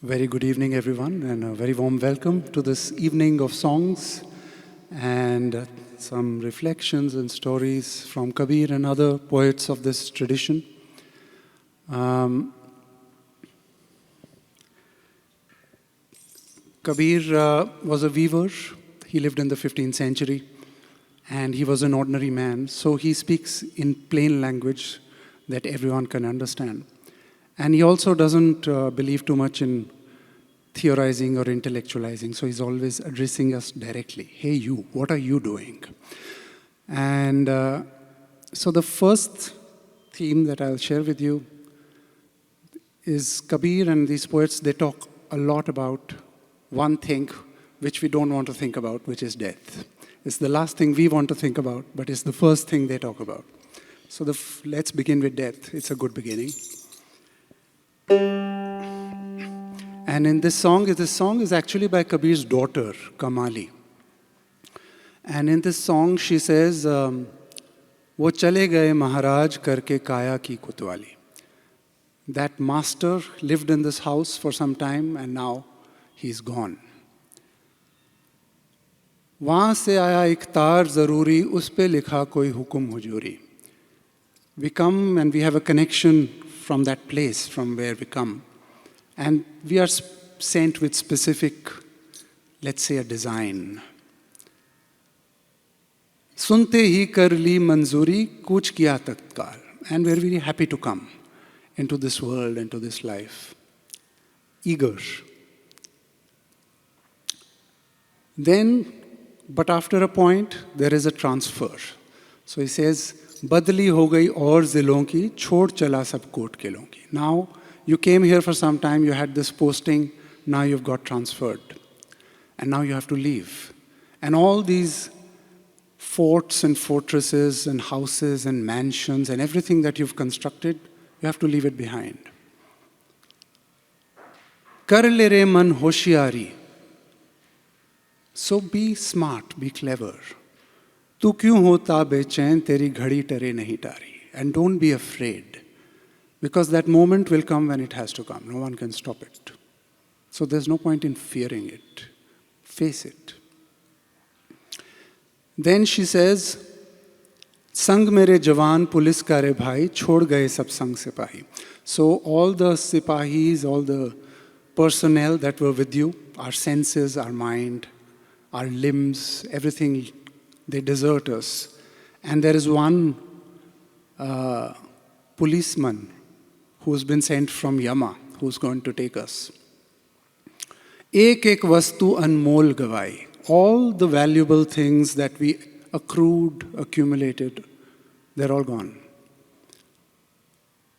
Very good evening, everyone, and a very warm welcome to this evening of songs and some reflections and stories from Kabir and other poets of this tradition. Kabir was a weaver. He lived in the 15th century, and he was an ordinary man, so he speaks in plain language that everyone can understand. And he also doesn't believe too much in theorizing or intellectualizing, so he's always addressing us directly. Hey, you, what are you doing? And so the first theme that I'll share with you is Kabir and these poets, they talk a lot about one thing which we don't want to think about, which is death. It's the last thing we want to think about, but it's the first thing they talk about. So let's begin with death. It's a good beginning. And in this song is actually by Kabir's daughter, Kamali. And in this song, she says, "वो चले गए महाराज करके काया की कुतवाली." That master lived in this house for some time, and now he's gone. वहाँ से आया एक तार ज़रूरी, उस पे लिखा कोई हुक्म हुजूरी. We come and we have a connection from that place, from where we come. And we are sent with specific, let's say, a design. सुनते ही कर ली मंजूरी, कूच किया तत्काल. And we're very happy to come into this world, into this life. Eager. Then, but after a point, there is a transfer. So he says, बदली हो गई और ज़िलों की, छोड़ चला सब कोट किलों की. Now, you came here for some time, you had this posting, now you've got transferred. And now you have to leave. And all these forts and fortresses and houses and mansions and everything that you've constructed, you have to leave it behind. Kar le re man hoshiari. So be smart, be clever. Tu kyun hota bechain, teri ghadi tare nahi tari. And don't be afraid. Because that moment will come when it has to come. No one can stop it. So there's no point in fearing it. Face it. Then she says, Sang mere jawan pulis ka re bhai, chhod gaye sab sang sipahi. So all the sipahis, all the personnel that were with you, our senses, our mind, our limbs, everything, they desert us. And there is one policeman who's been sent from Yama, who's going to take us. Ek ek vastu anmol gawai. All the valuable things that we accrued, accumulated, they're all gone.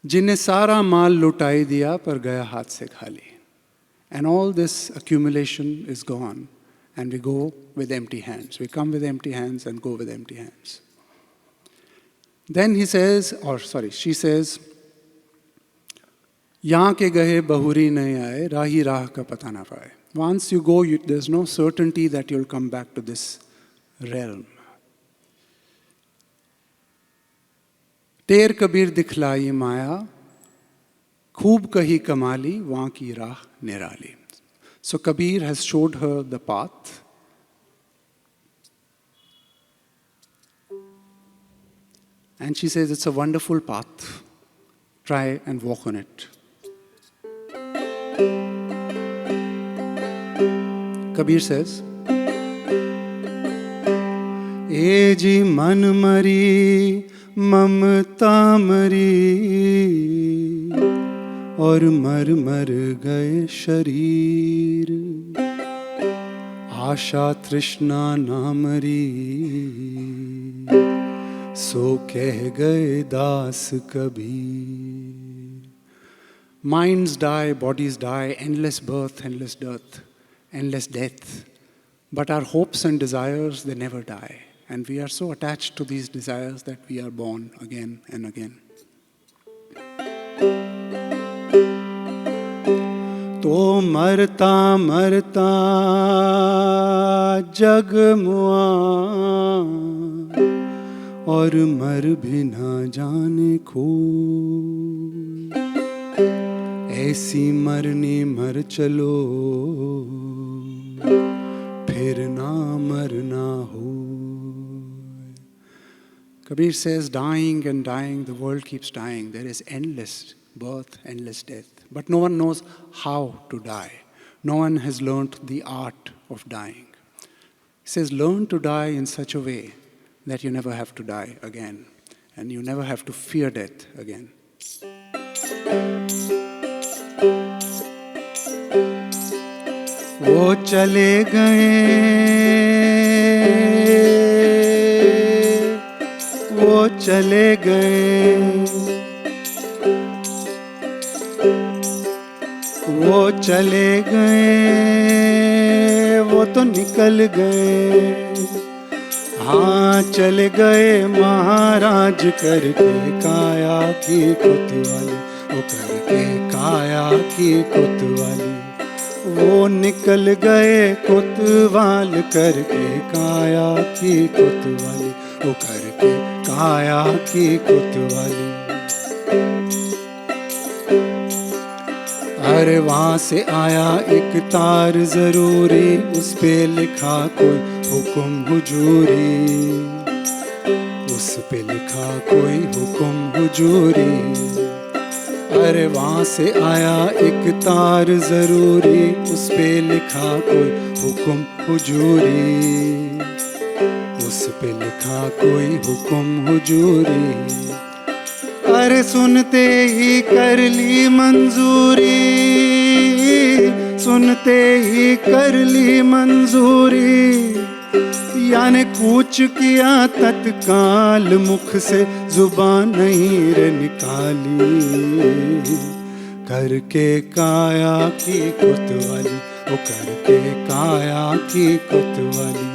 Jinne sara mal lutai diya par gaya haath se khali. And all this accumulation is gone. And we go with empty hands. We come with empty hands and go with empty hands. Then she says, यहाँ के गए बहुरी नहीं आए, राही राह का पता ना पाए. Once you go, there's no certainty that you'll come back to this realm. टेर कबीर दिखलाई माया, खूब कही कमाली, वहाँ की राह निराली. So Kabir has showed her the path. And she says it's a wonderful path. Try and walk on it. Kabir says, ए जी मन मरी ममता मरी और मर मर गए शरीर आशा तृष्णा ना मरी सो कह गए दास Kabir. Minds die, bodies die, endless birth, endless death, endless death. But our hopes and desires, they never die. And we are so attached to these desires that we are born again and again. तो मरता मरता जग मुआ और मर भी ना जाने को. ऐसी मरनी मर चलो, फिर ना मरना हो. Kabir says, dying and dying, the world keeps dying. There is endless birth, endless death. But no one knows how to die. No one has learnt the art of dying. He says, learn to die in such a way that you never have to die again. And you never have to fear death again. वो चले गए, वो चले गए, वो चले गए, वो तो निकल गए. हाँ चले गए महाराज करके काया की कोतवाली, वो करके काया की कोतवाली. वो निकल गए कोतवाल करके काया की कोतवाली, वो करके काया की कोतवाली. अरे वहाँ से आया एक तार जरूरी, उस पे लिखा कोई हुक्म हुजूरी, उस पे लिखा कोई हुक्म हुजूरी. अरे वहाँ से आया एक तार जरूरी, उस पे लिखा कोई हुक्म हुजूरी, उस पे लिखा कोई हुक्म हुजूरी. अरे सुनते ही कर ली मंजूरी, सुनते ही कर ली मंजूरी. यानी कूच किया तत्काल, मुख से जुबान नहीं रे निकाली. करके काया की कोतवाली, वो करके काया की कोतवाली.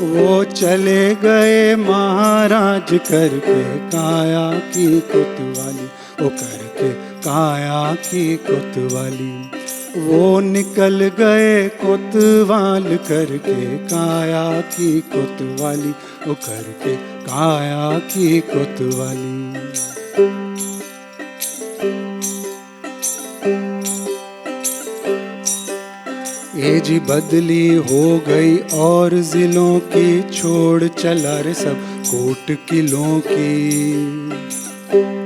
वो चले गए महाराज करके काया की कोतवाली, वो करके काया की कोतवाली. वो निकल गए कोतवाल करके काया की कोतवाली, वो करके काया की कोतवाली. एज बदली हो गई और जिलों की, छोड़ चला रे सब कोट किलों की,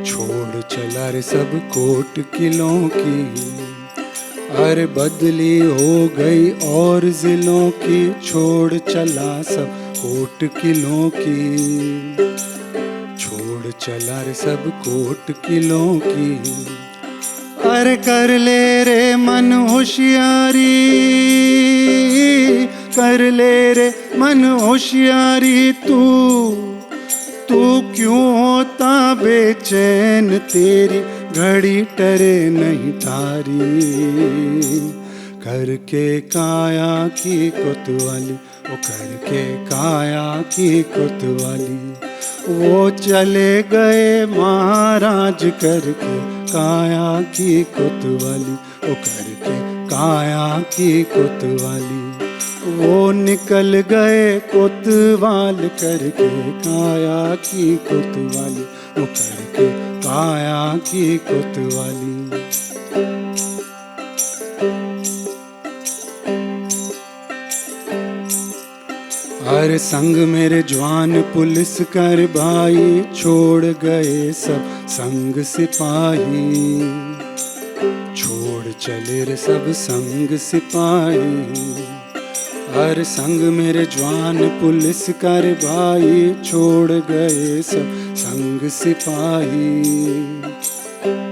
छोड़ चला रे सब कोट किलों की. अरे बदली हो गई और जिलों की, छोड़ चला सब कोट किलों की, छोड़ चला रे सब कोट किलों की. अरे कर ले रे मन होशियारी, कर ले रे मन होशियारी. तू तू क्यों होता बेचैन, तेरी घड़ी टरे नहीं तारी. करके काया की कोतवाली, वो करके काया की कोतवाली. वो चले गए महाराज करके काया की कोतवाली, वो करके काया की कोतवाली. वो निकल गए कोतवाल करके काया की कोतवाली, वो करके काया की कोतवाली. हर संग मेरे जवान पुलिस कर भाई, छोड़ गए सब संग सिपाही, छोड़ चले रे सब संग सिपाही. हर संग मेरे जवान पुलिस कर भाई, छोड़ गए सब संग सिपाही,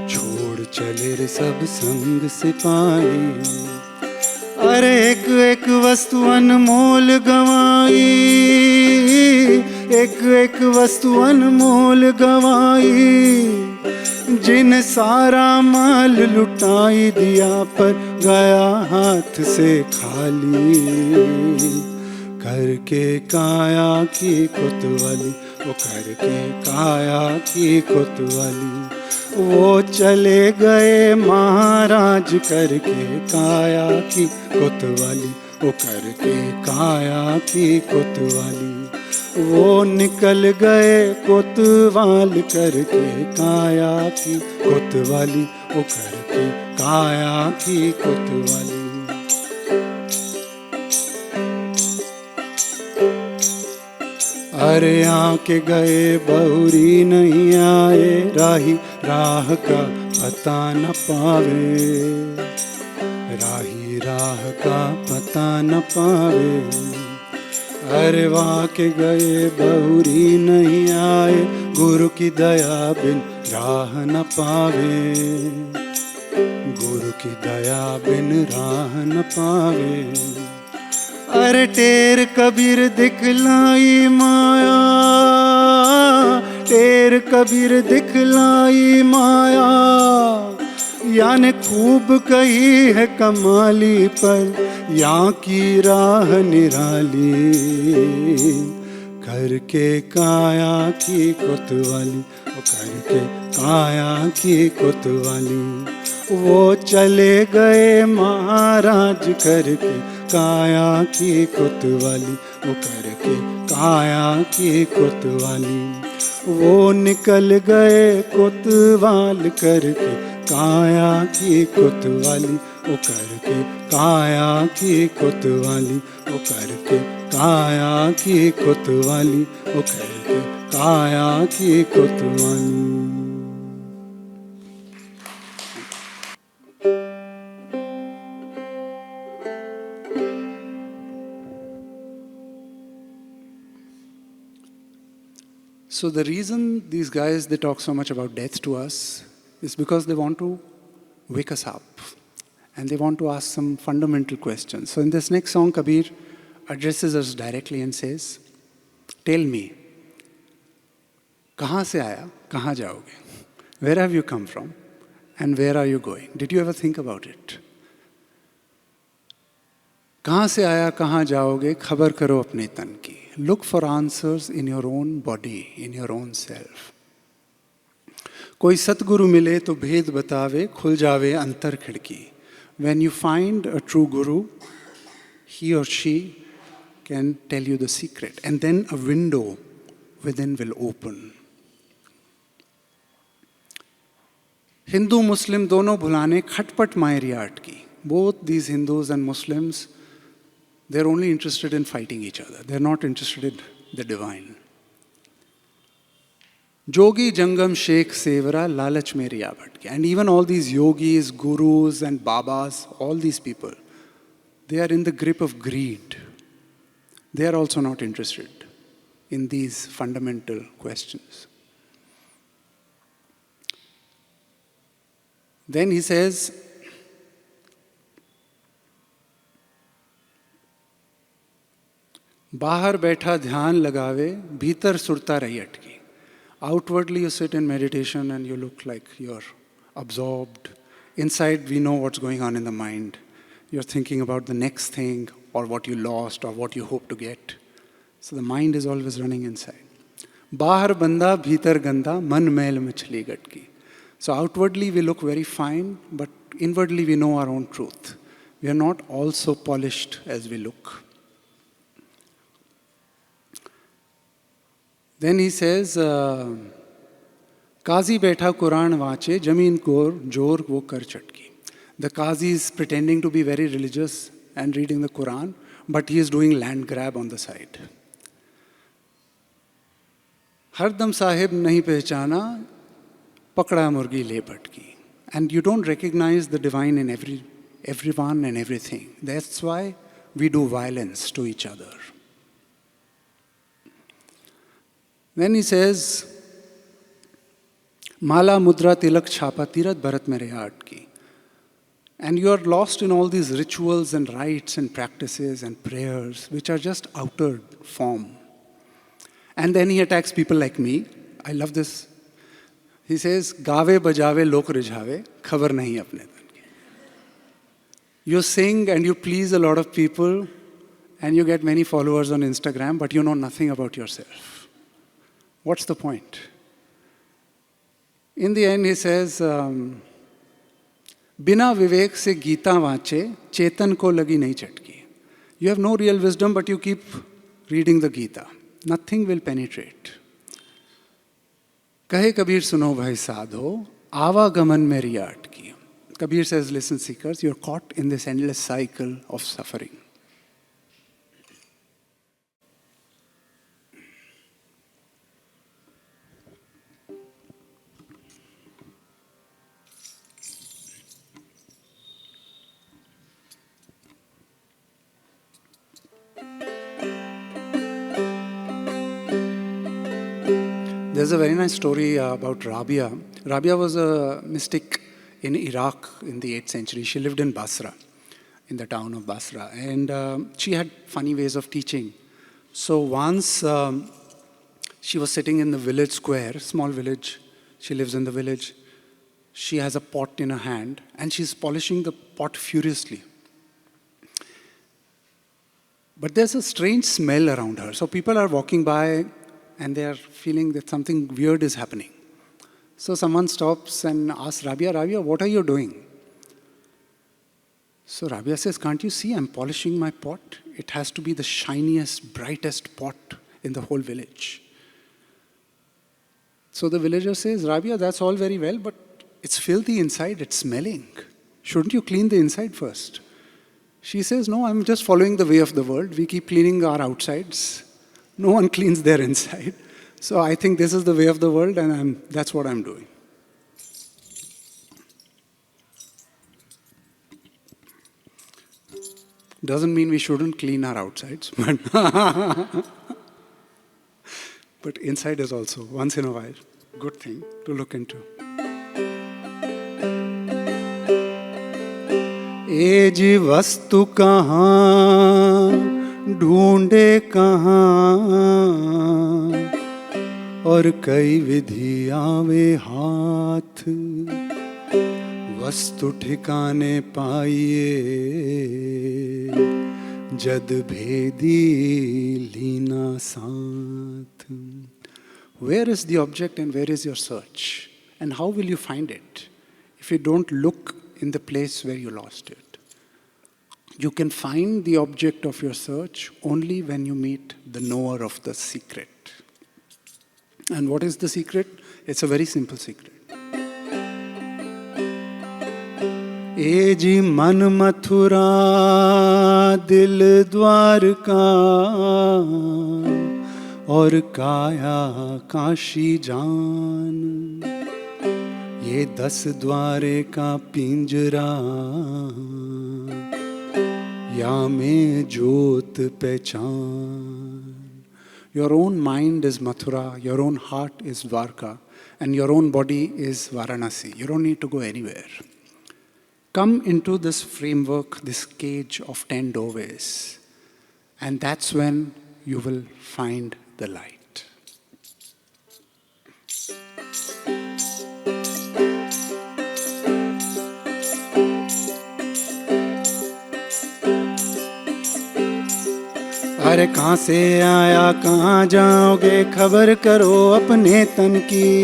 छोड़ चले रे सब संग सिपाही. अरे एक एक वस्तु अनमोल गवाई, एक एक वस्तु अनमोल गवाई. जिन सारा माल लुटाई दिया, पर गया हाथ से खाली. करके काया की कोतवाली, वो करके काया की कोतवाली. वो चले गए महाराज करके काया की कोतवाली, वो करके काया की कोतवाली. वो निकल गए कोतवाल करके काया की कोतवाली, वो करके काया की कोतवाली। अरे आके गए बहुरी नहीं आए, राही राह का पता न पावे, राही राह का पता न पावे। अरे वाह के गए बहुरी नहीं आए, गुरु की दया बिन राह न पावे, गुरु की दया बिन राह न पावे। अरे टेर कबीर दिखलाई माया, टेर कबीर दिखलाई माया, याने खूब कही है कमाली पर यहाँ की राह निराली, करके काया की कोतवाली, वो करके काया की कोतवाली। वो चले गए महाराज करके काया की कोतवाली, वो करके काया की कोतवाली। वो निकल गए कोतवाल करके काया की कोतवाली, वो करके काया की कोतवाली, वो करके काया की कोतवाली, वो करके काया की कोतवाली। So the reason these guys, they talk so much about death to us is because they want to wake us up and they want to ask some fundamental questions. So in this next song, Kabir addresses us directly and says, tell me, kahan se aaya, kahan jaoge? Where have you come from and where are you going? Did you ever think about it? कहाँ से आया कहाँ जाओगे खबर करो अपने तन की. Look for answers in your own body, in your own self. कोई सतगुरु मिले तो भेद बतावे खुल जावे अंतर खिड़की. When you find a true guru, he or she can tell you the secret and then a window within will open. Hindu मुस्लिम दोनों भुलाने खटपट मायरिया अटकी. Both these Hindus and Muslims, they're only interested in fighting each other. They're not interested in the divine. Jogi Jangam Sheikh Sevara Lalach Meriya Bhatke. And even all these yogis, gurus and babas, all these people, they are in the grip of greed. They are also not interested in these fundamental questions. Then he says, बाहर बैठा ध्यान लगावे भीतर सुरता रही अटकी. Outwardly you sit in meditation and you look like you're absorbed. Inside we know what's going on in the mind. You're thinking about the next thing or what you lost or what you hope to get. So the mind is always running inside. बाहर बंदा भीतर गंदा मन मैल मछली गटकी. So outwardly we look very fine, but inwardly we know our own truth. We are not all so polished as we look. Then he says, Qazi बैठा कुरान वाचे जमीन को जोर वो कर चटकी. The Qazi is pretending to be very religious and reading the Quran, but he is doing land grab on the side. हरदम साहिब नहीं पहचाना पकड़ा मुर्गी ले पटकी. And you don't recognize the divine in everyone and everything. That's why we do violence to each other. Then he says, Mala Mudra Tilak Chhapa Tirat Bharat Mere Aat Ki. And you are lost in all these rituals and rites and practices and prayers, which are just outer form. And then he attacks people like me. I love this. He says, Gaave bajave lok rijhave, khabar nahi apne tan ki. You sing and you please a lot of people and you get many followers on Instagram, but you know nothing about yourself. What's the point? In the end, he says, Bina vivek se Gita vache, chetan ko lagi nahi chatki. You have no real wisdom, but you keep reading the Gita. nothing will penetrate. Kahe Kabir suno bhai sadho, आवागमन में रिया अटकी. Kabir says, listen seekers, you're caught in this endless cycle of suffering. There's a very nice story about Rabia. Rabia was a mystic in Iraq in the 8th century. She lived in Basra, in the town of Basra. And she had funny ways of teaching. So once she was sitting in the village square, small village. She lives in the village. She has a pot in her hand and she's polishing the pot furiously. But there's a strange smell around her. So people are walking by and they are feeling that something weird is happening. So someone stops and asks Rabia, Rabia, what are you doing? So Rabia says, can't you see I'm polishing my pot? It has to be the shiniest, brightest pot in the whole village. So the villager says, Rabia, that's all very well, but it's filthy inside, it's smelling. Shouldn't you clean the inside first? She says, no, I'm just following the way of the world. We keep cleaning our outsides. No one cleans their inside. So I think this is the way of the world and that's what I'm doing. Doesn't mean we shouldn't clean our outsides, but inside is also, once in a while, good thing to look into. ए जी वस्तु कहाँ ढूंढे कहाँ और कई विधि आवे हाथ वस्तु ठिकाने पाइए जद भेदी लीना साथ. Where is the object and where is your search? And how will you find it if you don't look in the place where you lost it? You can find the object of your search only when you meet the knower of the secret. And what is the secret? It's a very simple secret. ए जी मन मथुरा दिल द्वारका और काया काशी जान ये 10 द्वारे का पिंजरा या में ज्योत पहचान. Your own mind is Mathura, your own heart is Dwarka, and your own body is Varanasi. You don't need to go anywhere. Come into this framework, this cage of 10 doorways, and that's when you will find the light. अरे कहाँ से आया कहाँ जाओगे खबर करो अपने तन की.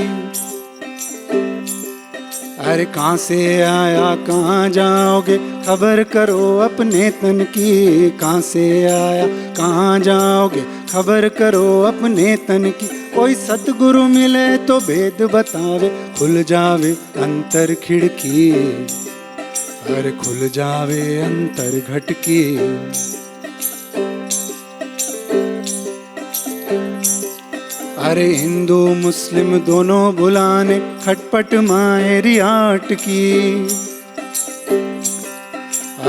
अरे कहाँ से आया कहाँ जाओगे खबर करो अपने तन की. कहाँ से आया कहाँ जाओगे खबर करो अपने तन की. कोई सतगुरु मिले तो भेद बतावे खुल जावे अंतर खिड़की. अरे खुल जावे अंतर घटकी. अरे हिंदू मुस्लिम दोनों बुलाने खटपट मायरी आट की.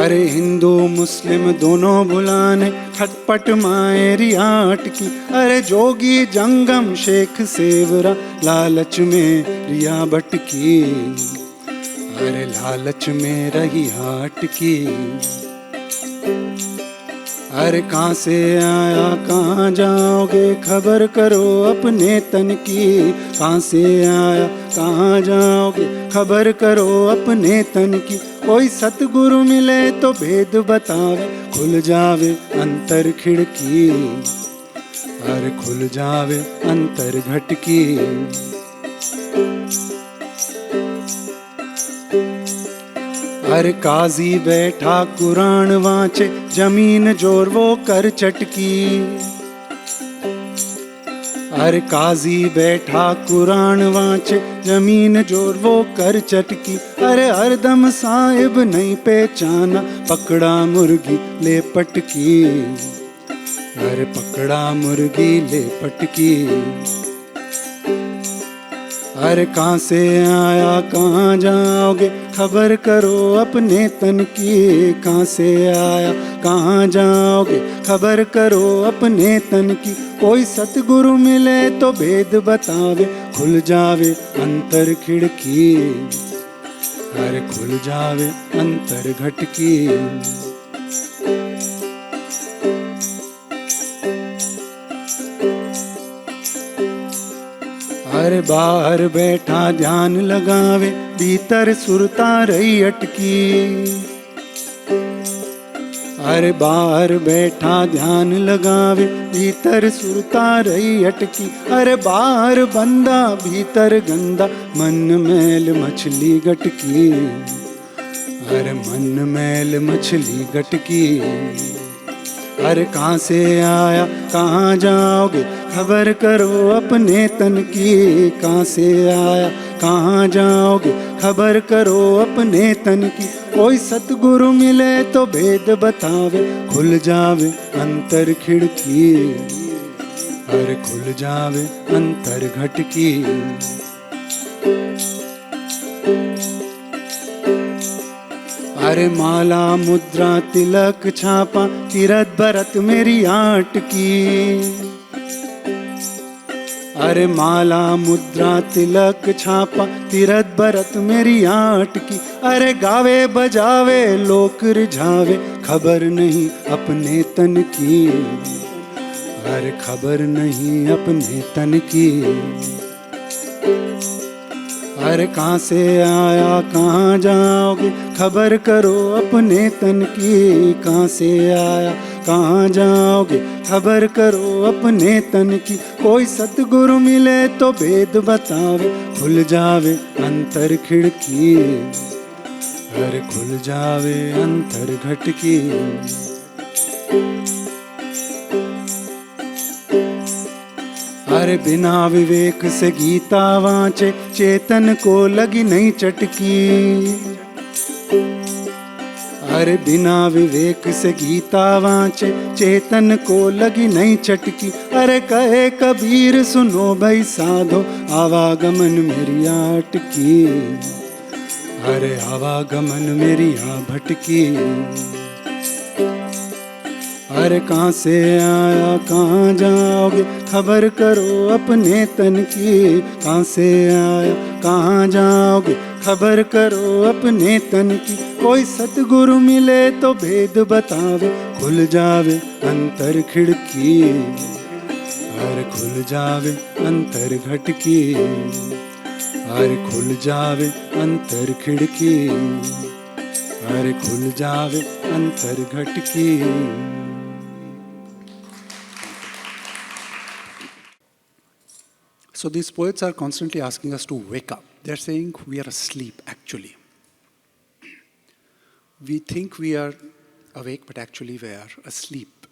अरे हिंदू मुस्लिम दोनों बुलाने खटपट मायरी आट की. अरे जोगी जंगम शेख सेवरा लालच में रिया भटकी. अरे लालच में रही हाट की. अरे कहाँ से आया कहाँ जाओगे खबर करो अपने तन की. कहाँ से आया कहाँ जाओगे खबर करो अपने तन की. कोई सतगुरु मिले तो भेद बतावे खुल जावे अंतर खिड़की. अरे खुल जावे अंतर घटकी. हर काजी बैठा कुरान वांचे जमीन जोर वो कर चटकी. अरे काजी बैठा कुरान वांचे, जमीन जोर वो कर चटकी। अरे हरदम साहिब नहीं पहचाना, पकड़ा मुर्गी ले पटकी। अरे पकड़ा मुर्गी ले पटकी। अरे कहाँ से आया कहाँ जाओगे, खबर करो अपने तन की। कहाँ से आया कहाँ जाओगे, खबर करो अपने तन की। कोई सतगुरु मिले तो भेद बतावे, खुल जावे अंतर खिड़की। अरे खुल जावे अंतर घटकी। अरे बाहर बैठा ध्यान लगावे, भीतर सुरता रही अटकी। अरे बाहर बैठा ध्यान लगावे, भीतर सुरता रही अटकी। अरे बाहर बंदा भीतर गंदा, मन मैल मछली गटकी। अरे मन मैल मछली गटकी। अरे कहाँ से आया कहाँ जाओगे, खबर करो अपने तन की। कहाँ से आया कहाँ जाओगे, खबर करो अपने तन की। कोई सतगुरु मिले तो भेद बतावे, खुल जावे अंतर खिड़की। अरे खुल जावे अंतर घटकी। अरे माला मुद्रा तिलक छापा, तीरथ भरत मेरी आट की। अरे माला मुद्रा तिलक छापा, तीरथ भरत मेरी आट की। अरे गावे बजावे लोक रिझावे, खबर नहीं अपने तन की। अरे खबर नहीं अपने तन की। अरे कहाँ से आया कहाँ जाओगे, खबर करो अपने तन की। कहाँ से आया कहाँ जाओगे, खबर करो अपने तन की। कोई सतगुरु मिले तो भेद बतावे, खुल जावे अंतर खिड़की। अरे खुल जावे अंतर घटकी। अरे बिना विवेक से गीता वांचे, चेतन को लगी नहीं चटकी। अरे बिना विवेक से गीता वांचे, चेतन को लगी नहीं चटकी। अरे कहे कबीर सुनो भाई साधो, आवागमन मेरी अटकी। अरे आवागमन मेरी भटकी। अरे कहाँ से आया कहाँ जाओगे, खबर करो अपने तन की। कहाँ से आया कहाँ जाओगे, खबर करो अपने तन की। कोई सतगुरु मिले तो भेद बतावे, खुल जावे अंतर खिड़की। अरे खुल जावे अंतर घटकी। अरे खुल जावे अंतर खिड़की। अरे खुल जावे अंतर घटकी। So these poets are constantly asking us to wake up. They're saying we are asleep, actually. We think we are awake, but actually we are asleep.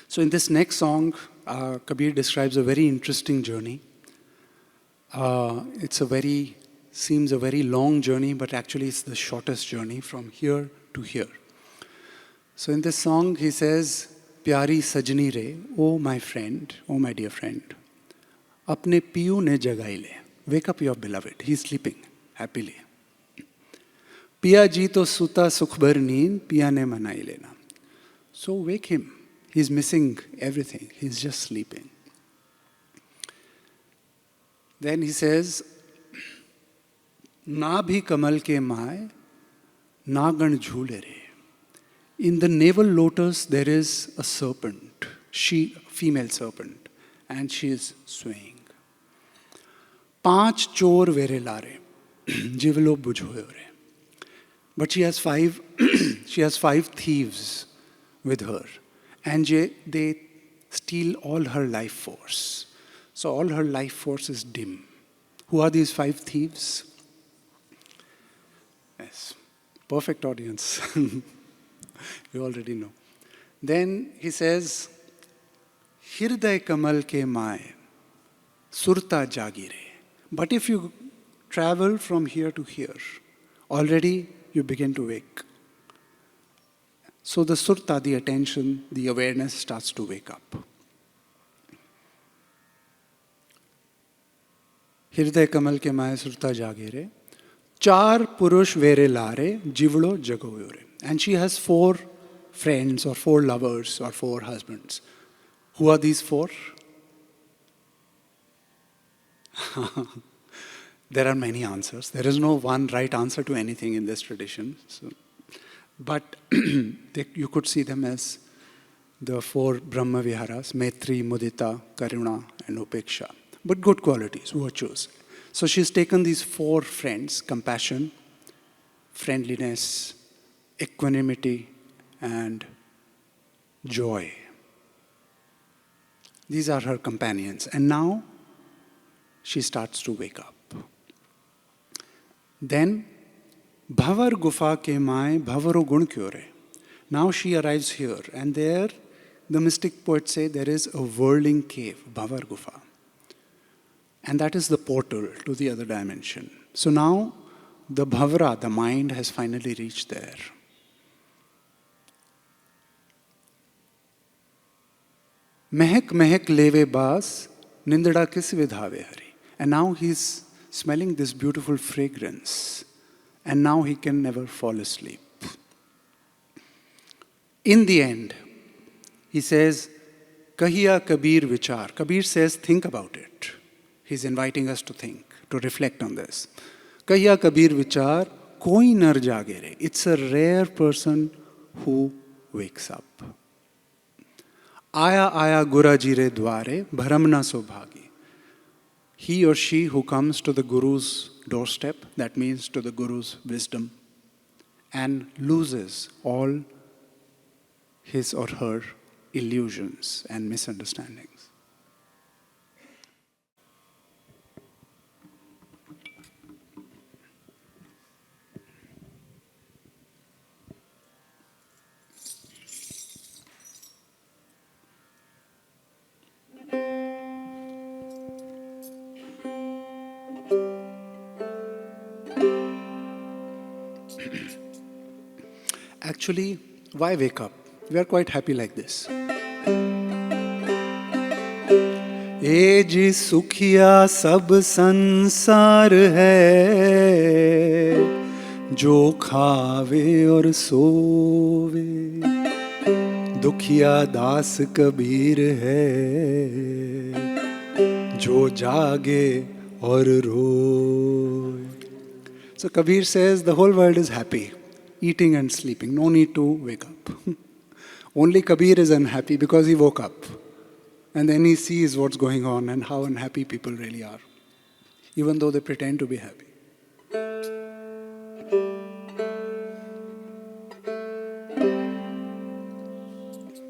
So in this next song, Kabir describes a very interesting journey. Seems a very long journey, but actually it's the shortest journey from here to here. So in this song, he says, Pyari sajni re, oh my friend, oh my dear friend. अपने पियू ने जगाई ले, wake up your beloved, he is sleeping happily. पिया जी तो सुता सुख भर नींद, पिया ने मनाई लेना. So wake him, he is missing everything, he is just sleeping. Then he says, ना भी कमल के माय, ना गण झूले रे. In the navel lotus there is a serpent, female serpent, and she is swaying. पांच चोर वेरे लारे, जिवलो बुझोयो रे. But she has five thieves with her, and they steal all her life force. So all her life force is dim. Who are these five thieves? Yes, perfect audience. You already know. Then he says, Hirday kamal ke maaye, surta jagire. But if you travel from here to here, already you begin to wake. So the surta, the attention, the awareness starts to wake up. Hirday kamal ke maaye surta jagire. Char purush vere lare, jivlo jagoyore. And she has 4 friends or 4 lovers or 4 husbands. Who are these 4? There are many answers. There is no one right answer to anything in this tradition. But you could see them as the 4 Brahma Viharas, Maitri, Mudita, Karuna, and Upeksha. But good qualities, virtues. So she's taken these 4 friends: compassion, friendliness, equanimity, and joy. These are her companions. And now she starts to wake up. Then, Bhavar Gufa ke maaye bhavaro gun kyore. Now she arrives here, and there the mystic poets say there is a whirling cave, Bhavar Gufa. And that is the portal to the other dimension. So now the Bhavara, the mind, has finally reached there. Mehek mehek leve baas, nindada kis vidhave hari. And now he's smelling this beautiful fragrance. And now he can never fall asleep. In the end, he says, Kahiya Kabir Vichar. Kabir says, think about it. He's inviting us to think, to reflect on this. Kahiya Kabir Vichar, koi nar jagere. It's a rare person who wakes up. Aya aya gura jire dware, bharam na sobhagi. He or she who comes to the Guru's doorstep, that means to the Guru's wisdom, and loses all his or her illusions and misunderstandings. Actually, why wake up? We are quite happy like this. ए जी सुखिया सब संसार है, जो खावे और सोवे, दुखिया दास कबीर है, जो जागे और रोए. So Kabir says the whole world is happy, eating and sleeping, no need to wake up. Only Kabir is unhappy because he woke up. And then he sees what's going on and how unhappy people really are, even though they pretend to be happy.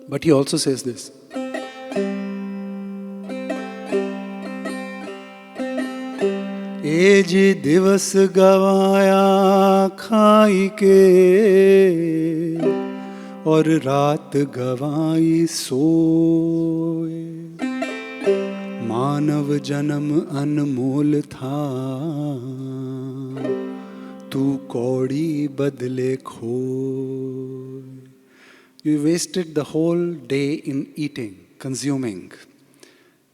But he also says this. ए जी दिवस गवाया खाई के, और रात गवाई सोए. मानव जन्म अनमोल था, तू कौड़ी बदले खोए. You wasted the whole day in eating, consuming,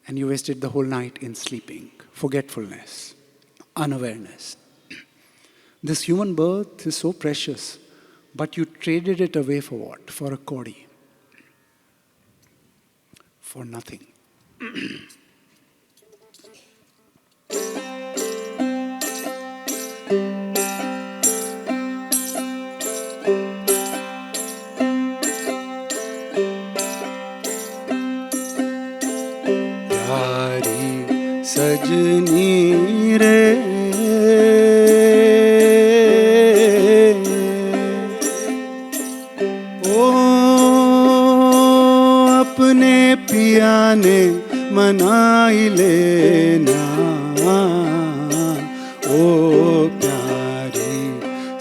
and you wasted the whole night in sleeping. Forgetfulness, unawareness. This human birth is so precious, but you traded it away for what? For a kaudi. For nothing. प्यारी सजनी रे, पिया ने मनाई लेना. ओ प्यारी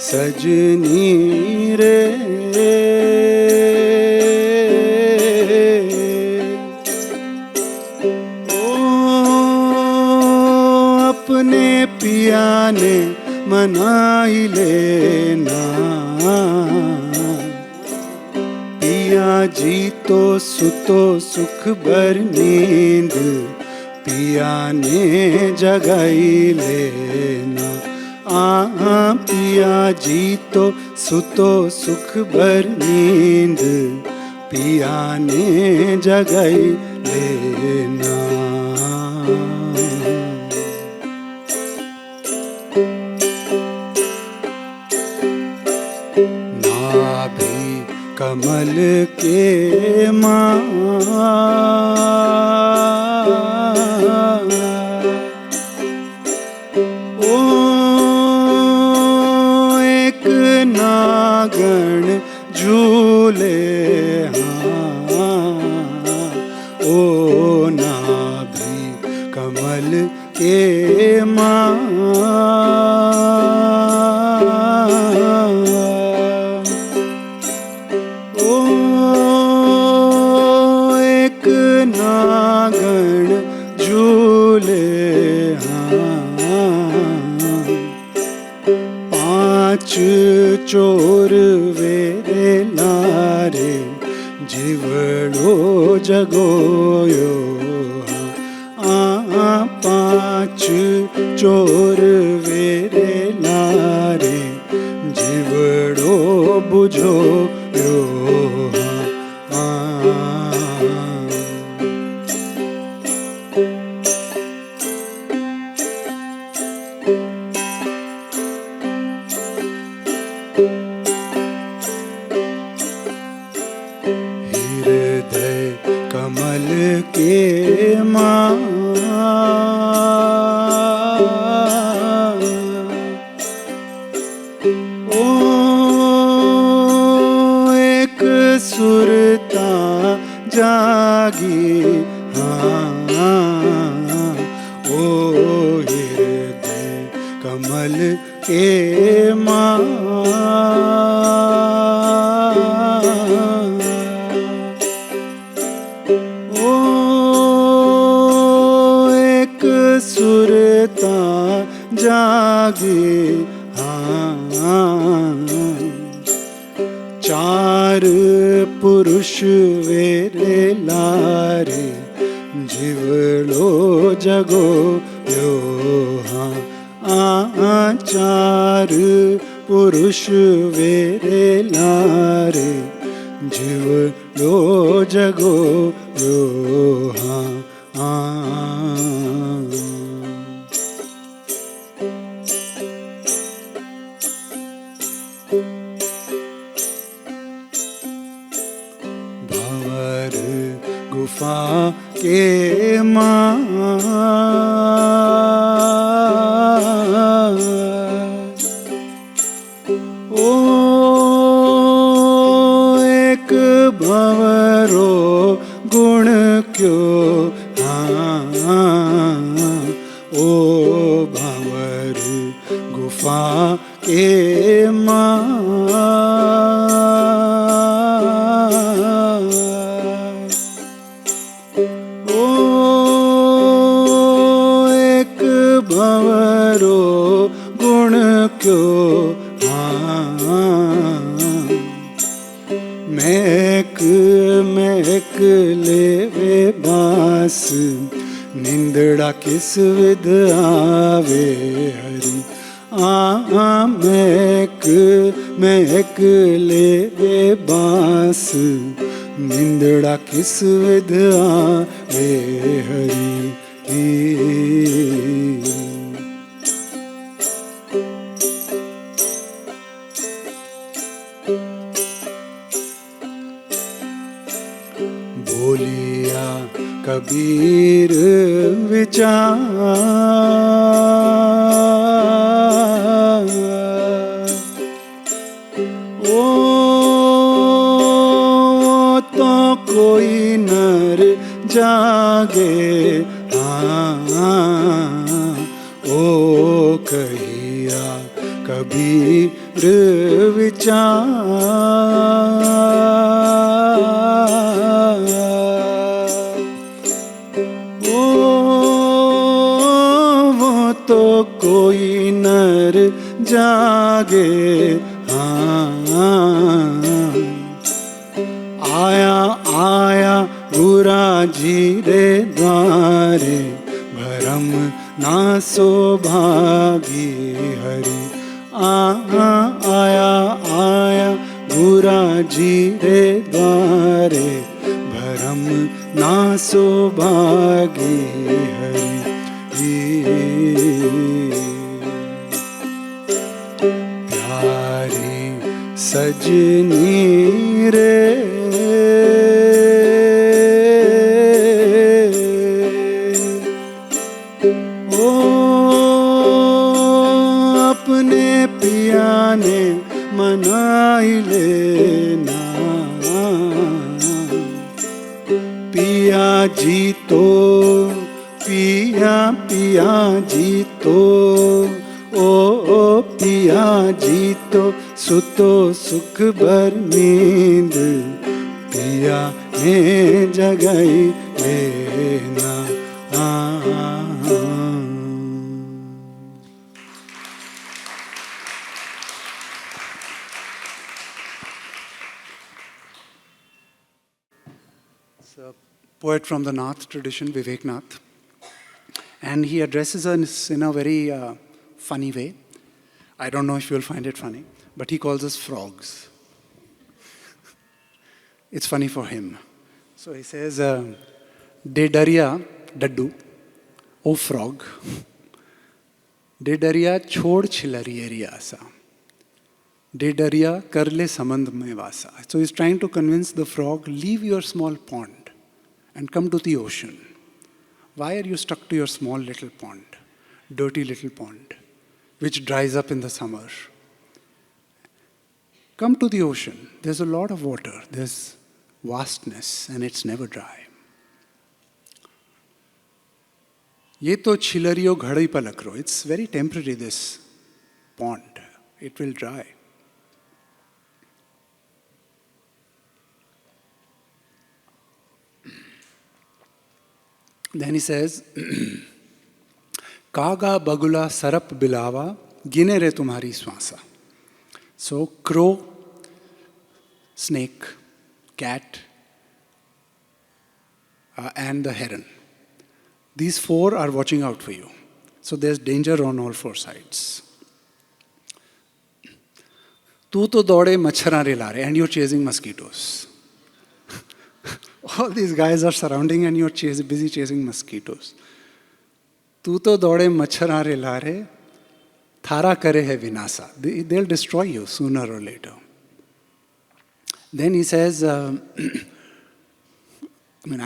सजनी रे, ने पिया ने मनाई लेना, पिया जी तो सुतो सुख भर नींद, पिया ने जगाई लेना। पिया जी तो सुतो सुख भर नींद, पिया ने जगाई लेना। नाभि कमल के एक नागण झूले, ओ नाभि कमल के एक नागण झूले, पांच चोर वेरे लारे, जीवड़ो जगोयो। पांच चोर वेरे लारे, जीवड़ो बुझोयो। हृदय कमल के एक सुरता जागी, ओ हृदय कमल के एक सुरता जागे। चार पुरुष वेरे लारे, जीवड़ो जगो यो। चार पुरुष वेरे लारे, जीवड़ो जगो यो। भंवर गुफा के एक भंवरो गुण क्यों, ओ भंवर गुफा के एक भंवरो गुण क्यों। महक महक लेवे बास, निंदड़ा किस विध आवे हरि। महक महक लेवे बास, निंदड़ा किस विध आवे हरि। बोलिया कबीर विचार, ओ तो कोई नर जागे। ओ कहिया कबीर विचार, ओ वो तो कोई नर जागे। आया आया बुरा जी रे द्वारे, भरम ना सौभागी हरि। आया आया बुरा जी रे द्वारे, भरम ना सौभागी हरि। प्यारी सजनी रे, ओ अपने पिया ने मनाई लेना। पिया जी तो, पिया पिया जी तो, ओ पिया जी तो सुतो सुख भर नींद, पिया ने जगाई लेना। It's a poet from the Nath tradition, Vivek Nath. And he addresses us in a very funny way. I don't know if you'll find it funny, but he calls us frogs. It's funny for him. So he says, De dariya daddu, O frog, De dariya chhod chilari riyasa, De dariya karle samand mein vasa. So he's trying to convince the frog, leave your small pond and come to the ocean. Why are you stuck to your small little pond, dirty little pond, which dries up in the summer? Come to the ocean. There's a lot of water. There's vastness, and it's never dry. ये तो छिलरियो घड़ी पलक रो. It's very temporary, this pond. It will dry. Then he says, Kaga bagula sarap bilawa, gine re tumhari swasa. So crow, snake, cat, and the heron. These four are watching out for you. So there's danger on all four sides. Tu to daude machhara re la re, and you're chasing mosquitoes. All these guys are surrounding and you're busy chasing mosquitoes. Tu to daude machhara re la re, thara kare hai vinasa. They'll destroy you sooner or later. Then he says, I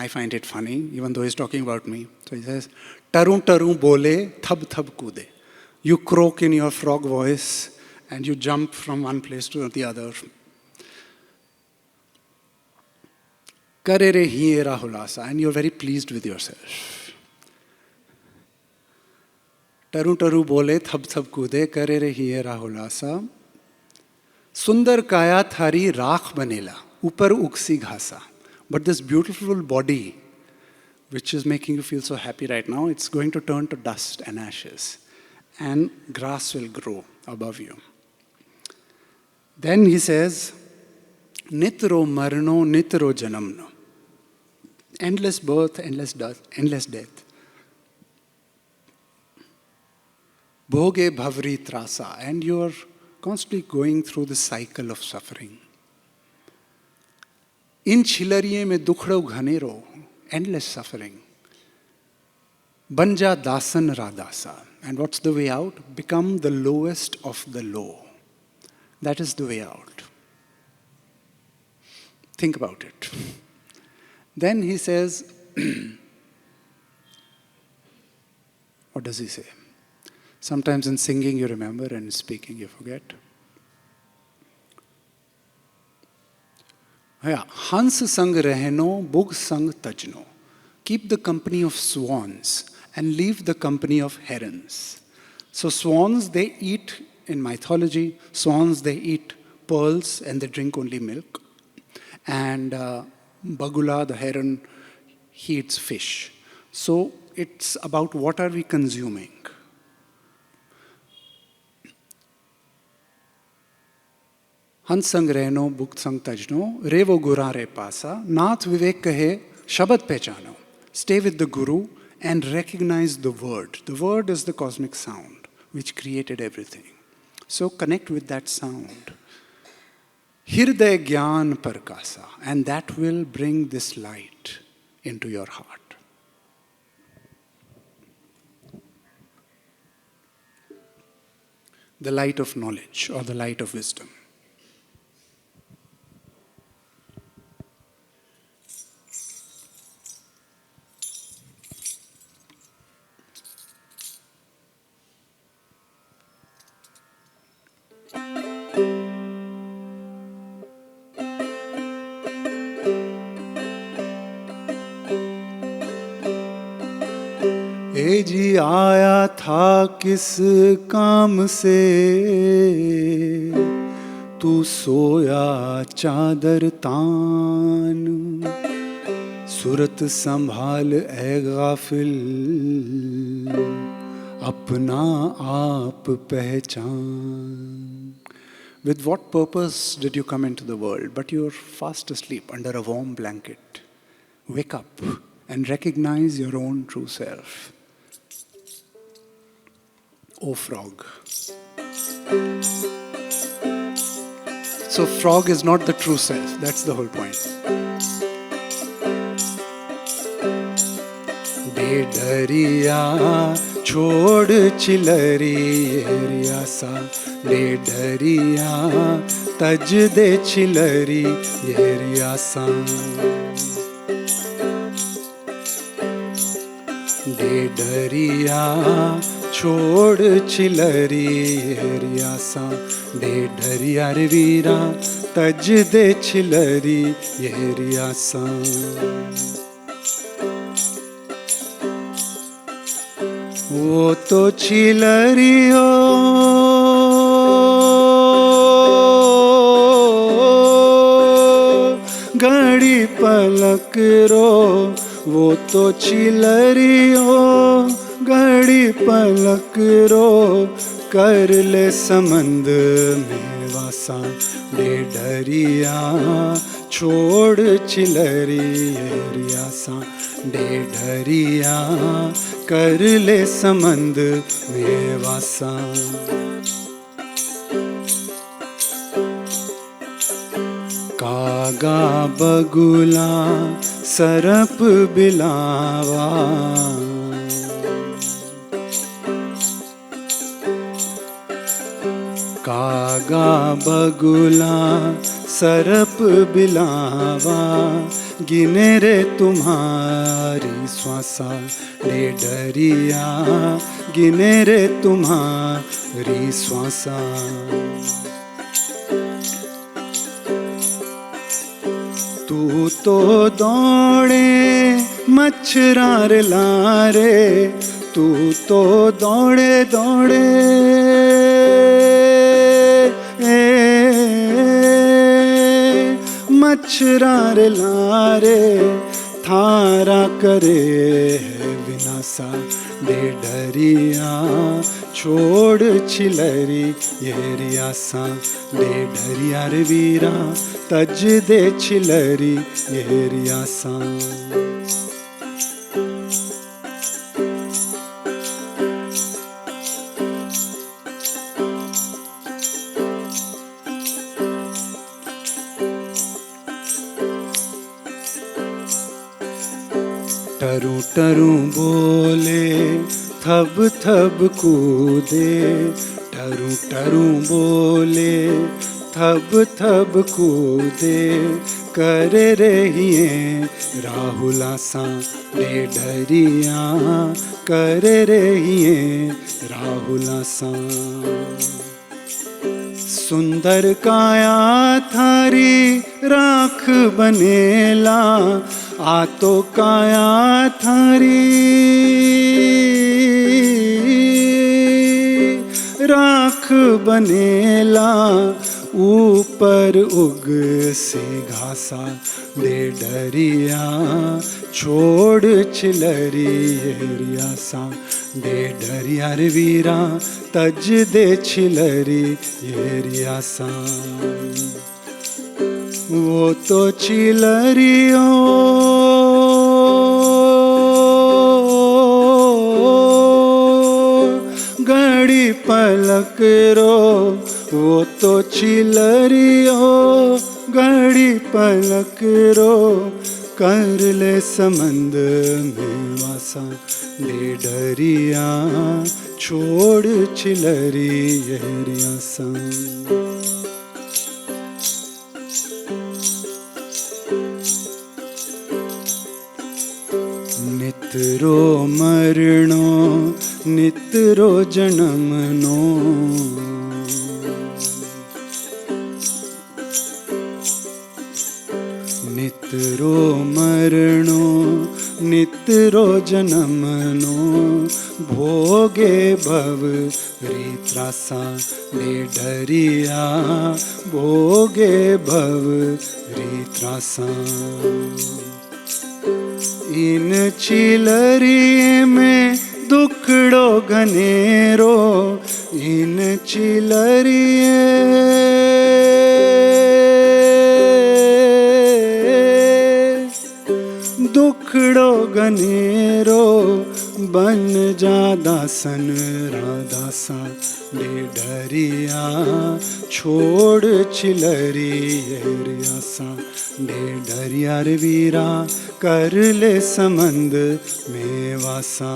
find it funny, even though he's talking about me. So he says, Tarun tarun bole, thab thab kude. You croak in your frog voice and you jump from one place to the other. Kare re hiera hulasa, and you're very pleased with yourself. Taru taru bole, thab thab kude, kare re hiera hulasa. Sundar kaya thari rakh banela, upar uksi ghasa. But this beautiful body, which is making you feel so happy right now, it's going to turn to dust and ashes. And grass will grow above you. Then he says, Nitro marno, nitro janamno. Endless birth, endless death. Bhoge bhavri trasa. And you're constantly going through the cycle of suffering. In chilariye mein dukhdo ghanero, endless suffering. Banja dasan radasa. And what's the way out? Become the lowest of the low. That is the way out. Think about it. Then he says, what does he say? Sometimes in singing you remember and in speaking you forget. Hans sang rehno, bug sang tajno. Keep the company of swans and leave the company of herons. So swans, they eat, in mythology, swans, they eat pearls and they drink only milk. And Bagula, the heron, he eats fish. So it's about what are we consuming. अनसंग रहनो बुक संग तजनो रे वो गुरा रे पासा नाथ विवेक कहे शब्द पहचानो. Stay with the Guru and recognize the word. The word is the cosmic sound which created everything. So connect with that sound. Hirday Gyan Parkasa, and that will bring this light into your heart. The light of knowledge or the light of wisdom. ए जी आया था किस काम से, तू सोया चादर तान, सूरत संभाल ए गाफिल, अपना आप पहचान. With what purpose did you come into the world? But you're fast asleep under a warm blanket. Wake up and recognize your own true self. Oh, frog. So frog is not the true self. That's the whole point. डेढ़िया छोड़ चिलरी येरियासा, डेढ़िया तज दे चिलरी येरियासा. डेढ़िया छोड़ चिलरी येरियासा, डेढ़िया रे वीरा तज दे चिलरी येरियासा. वो तो चिलरियो घड़ी पलक रो, वो तो चिलरियो घड़ी पलक रो, कर ले समंद में वासा. डेढ़िया छोड़ चिलरी येरियासा, डेढ़िया कर ले समंद में वासा. कागा बगुला सरप बिलावा, कागा बगुला सरप बिलावा, गिने रे तुम्हारी श्वासा. डेढ़िया गिने रे तुम्हारी श्वासा. तू तो दौड़े मच्छरार लारे, तू तो दौड़े दौड़े मच्छरार लारे, थारा करे है विनाशा. डेढ़िया छोड़ चिलरी येरियासा, डेढ़िया रे वीरा तज दे चिलरी येरियासा. टरू टरू बोले थब थब कूदे, टरू टरू बोले थब थब कूदे, कर रहिए राहुलासा. डेढ़िया कर रहिए राहुलासा. सुंदर काया थारी राख बनेला, आ तो काया थारी राख बनेला, ऊपर उग से घासा दे डरिया छोड़ छिलरी रियासा दे डरिया रे वीरा तज दे छिलरी ये रियासा वो तो छिलरियों घड़ी पलक रो वो तो छिलरियो घड़ी पलक रो कर ले समंद में वासा दे डरिया छोड़ छिलरी रियासा नितरो मरणो नितरो जन्मनो नितरो मरणो नितरो जन्मनो भोगे भव रीत्रासा दे डरिया भोगे भव रीत्रासा इन छिलरी में दुखड़ो घनेरो इन छिलरी दुखड़ो घनेरो बन जा दासन राधासा दे डरिया छोड़ छिलरी रियासा दे डरिया रे वीरा कर ले समंद में वासा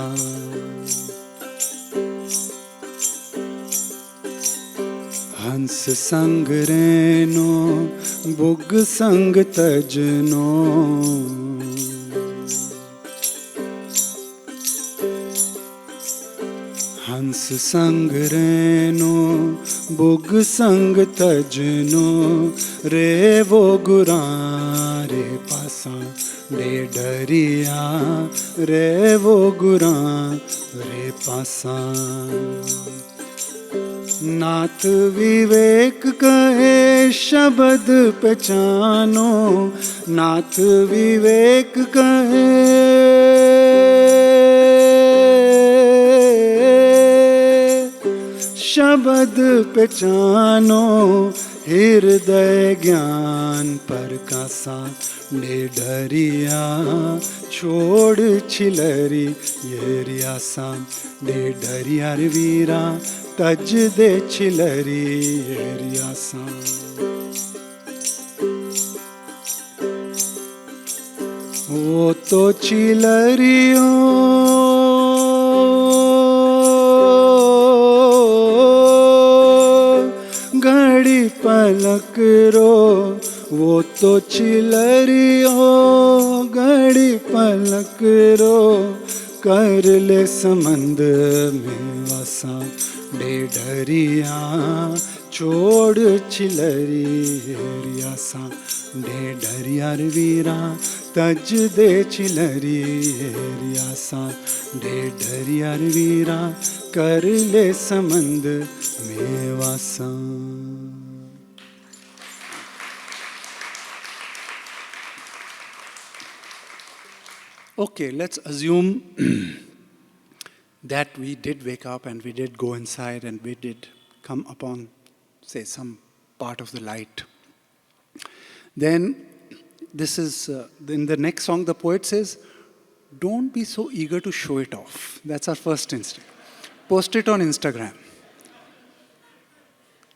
हंस संग रेनो बुग संग तजनो हंस संग रेनो बुग संग तजनो रे वो गुरा रे पासा दे डरिया रे वो गुरा रे पासा नाथ विवेक कहे शब्द पहचानो नाथ विवेक कहे शब्द पहचानो हृदय ज्ञान प्रकाशा ने डरिया छोड़ छिलरी ये रियासा ने डरिया रे वीरा तज दे छिलरी ये रियासा वो तो छिलरियों घड़ी पलक रो वो तो छिलरियो घड़ी पलक रो कर ले समंद में वासा दे डरिया छोड़ छिलरी रियासा दे डरिया रे वीरा तज दे छिलरी रियासा दे डरिया रे वीरा कर ले समंद में वासा। Okay, let's assume that we did wake up and we did go inside and we did come upon, say, some part of the light. Then this is, in the next song, the poet says, don't be so eager to show it off. That's our first instinct. Post it on Instagram.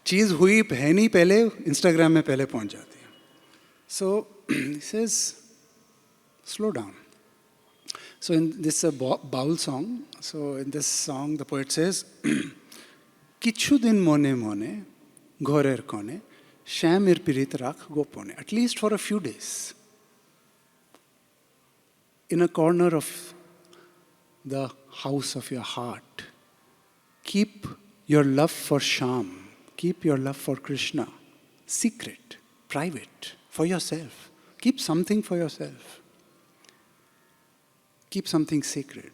चीज हुई है नहीं पहले, Instagram में पहले पहुंच जाती है. So he says, slow down. So in this baul song, so in this song the poet says, Kichu din mone mone, ghorer kone, shamir pirit rak gopone. At least for a few days. In a corner of the house of your heart, keep your love for Sham, keep your love for Krishna, secret, private, for yourself. Keep something for yourself. Keep something sacred.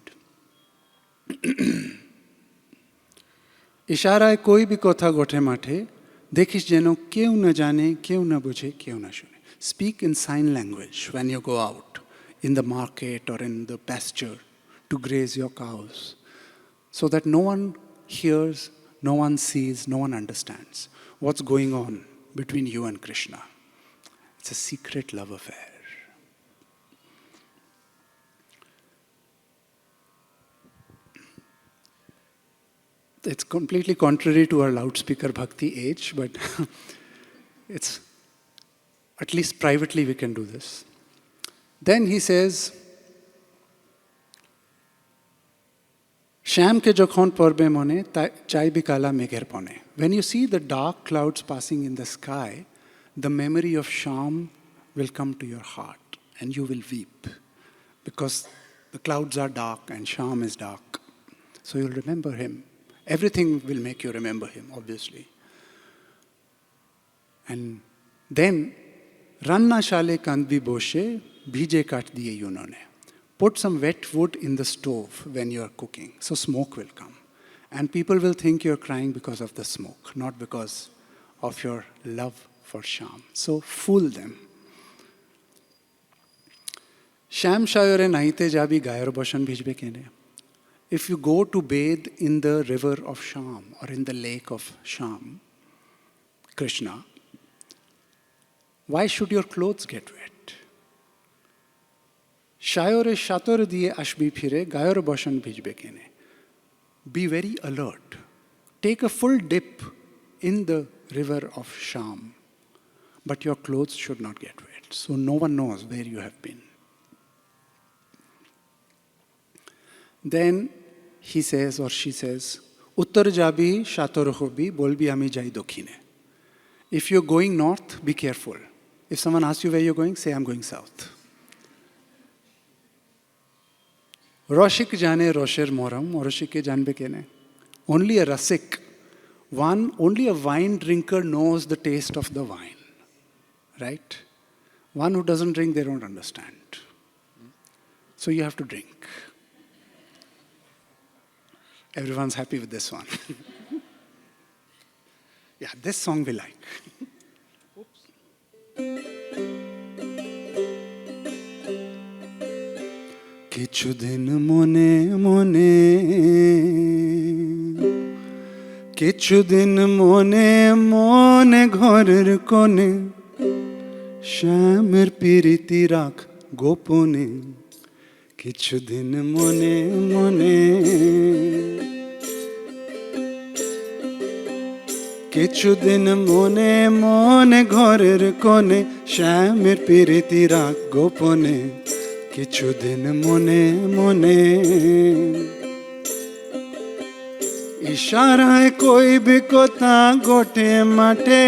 इशारा कोई भी कोथा गोठे माठे দেখিস যেন কেউ না জানে, কেউ না বুঝে, কেউ না শুনে. Speak in sign language when you go out in the market or in the pasture to graze your cows, so that no one hears, no one sees, no one understands what's going on between you and Krishna. It's a secret love affair. It's completely contrary to our loudspeaker bhakti age, but it's at least privately we can do this. Then he says, Shyam ke jokhon porbe mone chai bikala megher pone. When you see the dark clouds passing in the sky, the memory of Shyam will come to your heart and you will weep, because the clouds are dark and Shyam is dark. So you'll remember him. Everything will make you remember him, obviously. And then, Ranna shale kandvi boshe, bhije kat diye unhone. Put some wet wood in the stove when you are cooking, so smoke will come. And people will think you're crying because of the smoke, not because of your love for Shyam. So fool them. Shyam shayore naite jabi gayar boshan bhijbe kene. If you go to bathe in the river of Shyam or in the lake of Shyam, Krishna, why should your clothes get wet? Shayore shator diye ashbi phire gayor boshan bhijbe kene. Be very alert. Take a full dip in the river of Shyam, but your clothes should not get wet, so no one knows where you have been. Then he says or she says, Uttar jabi shator hobi bolbi ami jai dokhine. If you're going north, be careful. If someone asks you where you're going, say I'm going south. Roshik jane rosher moram, oroshike janbe kene. Only a rasik, only a wine drinker knows the taste of the wine. Right? One who doesn't drink, they don't understand. So you have to drink. Everyone's happy with this one. Yeah, this song we like. Oops. কিছু দিন মনে মনে, কিছুদিন মনে মনে ঘরের কোণে, শ্যামের প্রীতি রাখ গোপনে। কিছুদিন মনে মনে, কিছুদিন মনে মনে ঘরের কোণে, শ্যামের প্রীতি রাখ গোপনে। কিছুদিন মনে মনে, ইশারায় কইবি কথা গোটে মাঠে,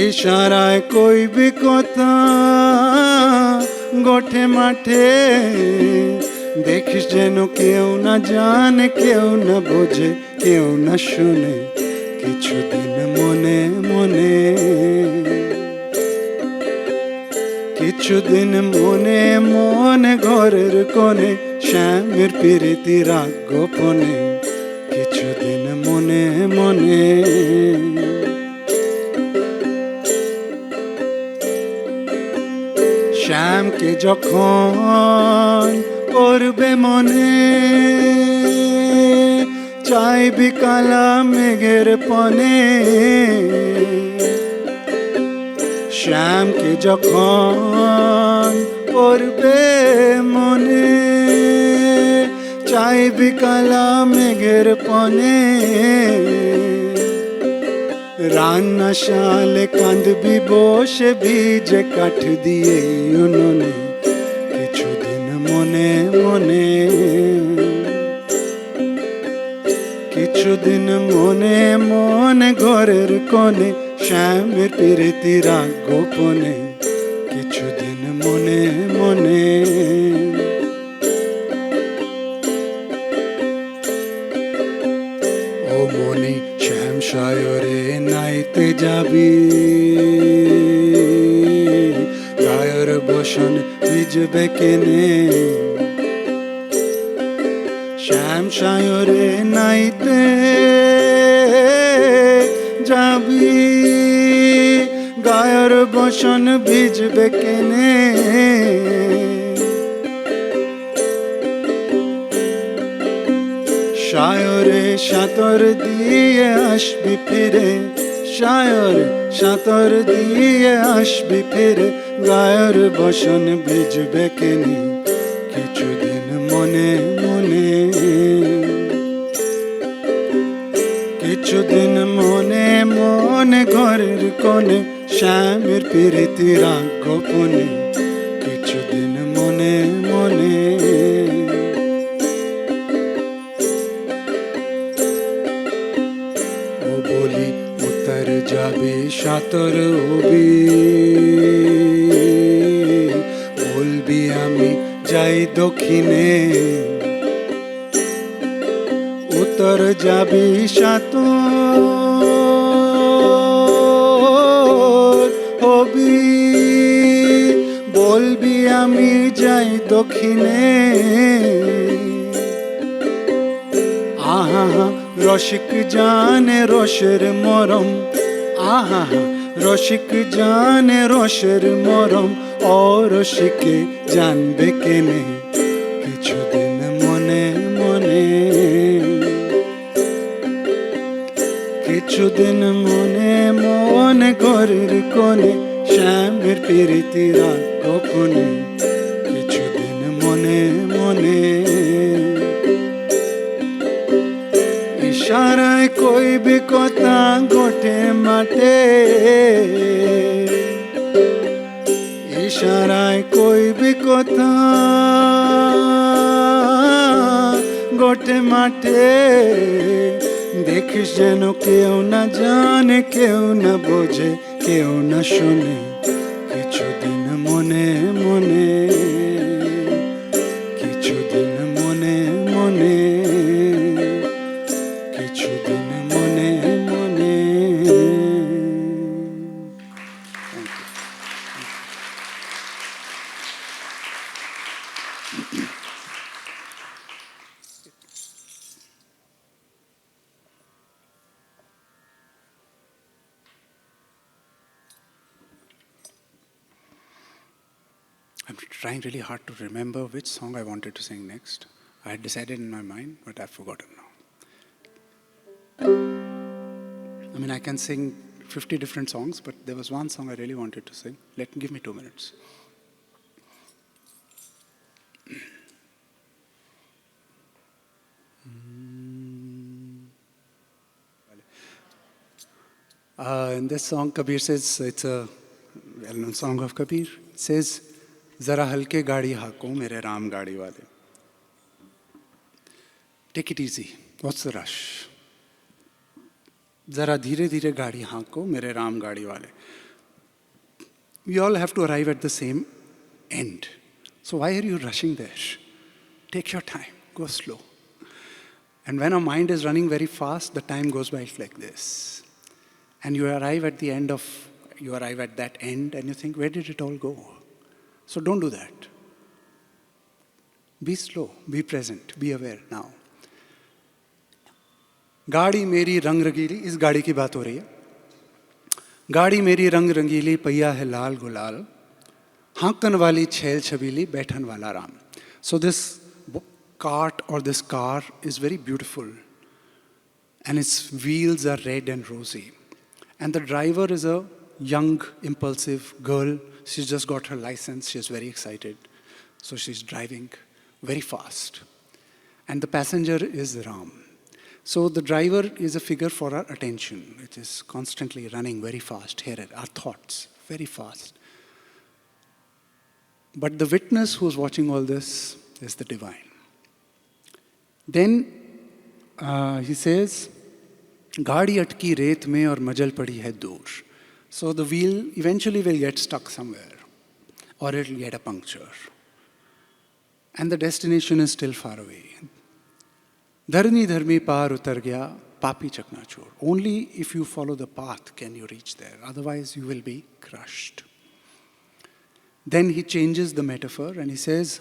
ইশারায় কইবি কথা গোটে মাঠে। দেখিস যেন কেউ না জানে, কেউ না বোঝে, কেউ না শুনে। কিছুদিন মনে মনে, কিছুদিন মনে মনে ঘরের কোণে, শ্যামের প্রীতি রাখ গোপনে। কিছুদিন মনে মনে, শ্যামকে যখন করবে মনে, চাইবি কালা মেঘের পনে। শ্যামকে যখন করবে মনে, চাইবি কালা মেঘের পনে। রান্না শালে কাঁদবি বসে, ভিজে কাঠ দিয়ে উনুনে। কিছুদিন মনে মনে, কিছুদিন মনে মনে ঘরের কোণে, শ্যামের প্রীতি রাখ গোপনে। কিছুদিন মনে মনে, ও মনি শ্যাম সায়রে নাইতে যাবি, গায়ের বসন ভিজবে কেনে। শ্যাম সায়রে নাইতে যাবি গায়ের বসন ভিজবে কেনে সায়রে সাঁতর দিয়ে আসবি ফিরে সায়রে সাঁতর দিয়ে আসবি ফিরে গায়ের বসন ভিজবে কেনে কিছুদিন মনে মনে কিছুদিন মনে মনে ঘরের কোণে শ্যামের প্রীতি রাগ গোপনে কিছুদিন মনে মনে ও বলি উত্তর যাবে সাঁতর হবি বলবি আমি যাই দক্ষিণে উত্তর যাবি সাঁতর হবি বলবি আমি যাই দক্ষিণে আহা রসিক জানে রসের মরম আহা রসিক জানে রসের মরম অরসিকে জানবে কেনে কিছুদিন মনে মনে কিছুদিন মনে মনে ঘরের কোণে শ্যামের প্রীতি রাগ গোপনে কিছুদিন মনে মনে ইশারায় কইবি কথা গোটে মাঠে ইশারায় কইবি কথা গোটে মাঠে দেখিস যেন কেউ না জানে কেউ না বোঝে কেউ না শোনে কিছুদিন মনে মনে কিছুদিন মনে মনে কিছুদিন মনে মনে I'm trying really hard to remember which song I wanted to sing next. I had decided in my mind, but I've forgotten now. I mean, I can sing 50 different songs, but there was one song I really wanted to sing. Give me 2 minutes. In this song, Kabir says, it's a well-known song of Kabir. It says, "Zara halke gaadi hako, mere Ram gaadi wale." Take it easy. What's the rush? Zara dheere dheere gaadi hako, mere Ram gaadi wale. We all have to arrive at the same end. So why are you rushing there? Take your time. Go slow. And when our mind is running very fast, the time goes by like this. And you arrive at that end and you think, where did it all go? So don't do that. Be slow, be present, be aware now. गाड़ी मेरी रंग रंगीली, इस गाड़ी की बात हो रही है. गाड़ी मेरी रंग रंगीली, पहिया है लाल गुलाल, हाँकन वाली छैल छबीली, बैठन वाला Ram. So this cart or this car is very beautiful and its wheels are red and rosy. And the driver is a young, impulsive girl. She's just got her license. She's very excited. So she's driving very fast. And the passenger is Ram. So the driver is a figure for our attention, which is constantly running very fast here, our thoughts, very fast. But the witness who's watching all this is the divine. Then he says, गाड़ी अटकी रेत में और मजल पड़ी है दूर. So the wheel eventually will get stuck somewhere or it will get a puncture. And the destination is still far away. धरनी धर्मी पार उतर गया, पापी चकनाचूर. Only if you follow the path can you reach there. Otherwise you will be crushed. Then he changes the metaphor and he says,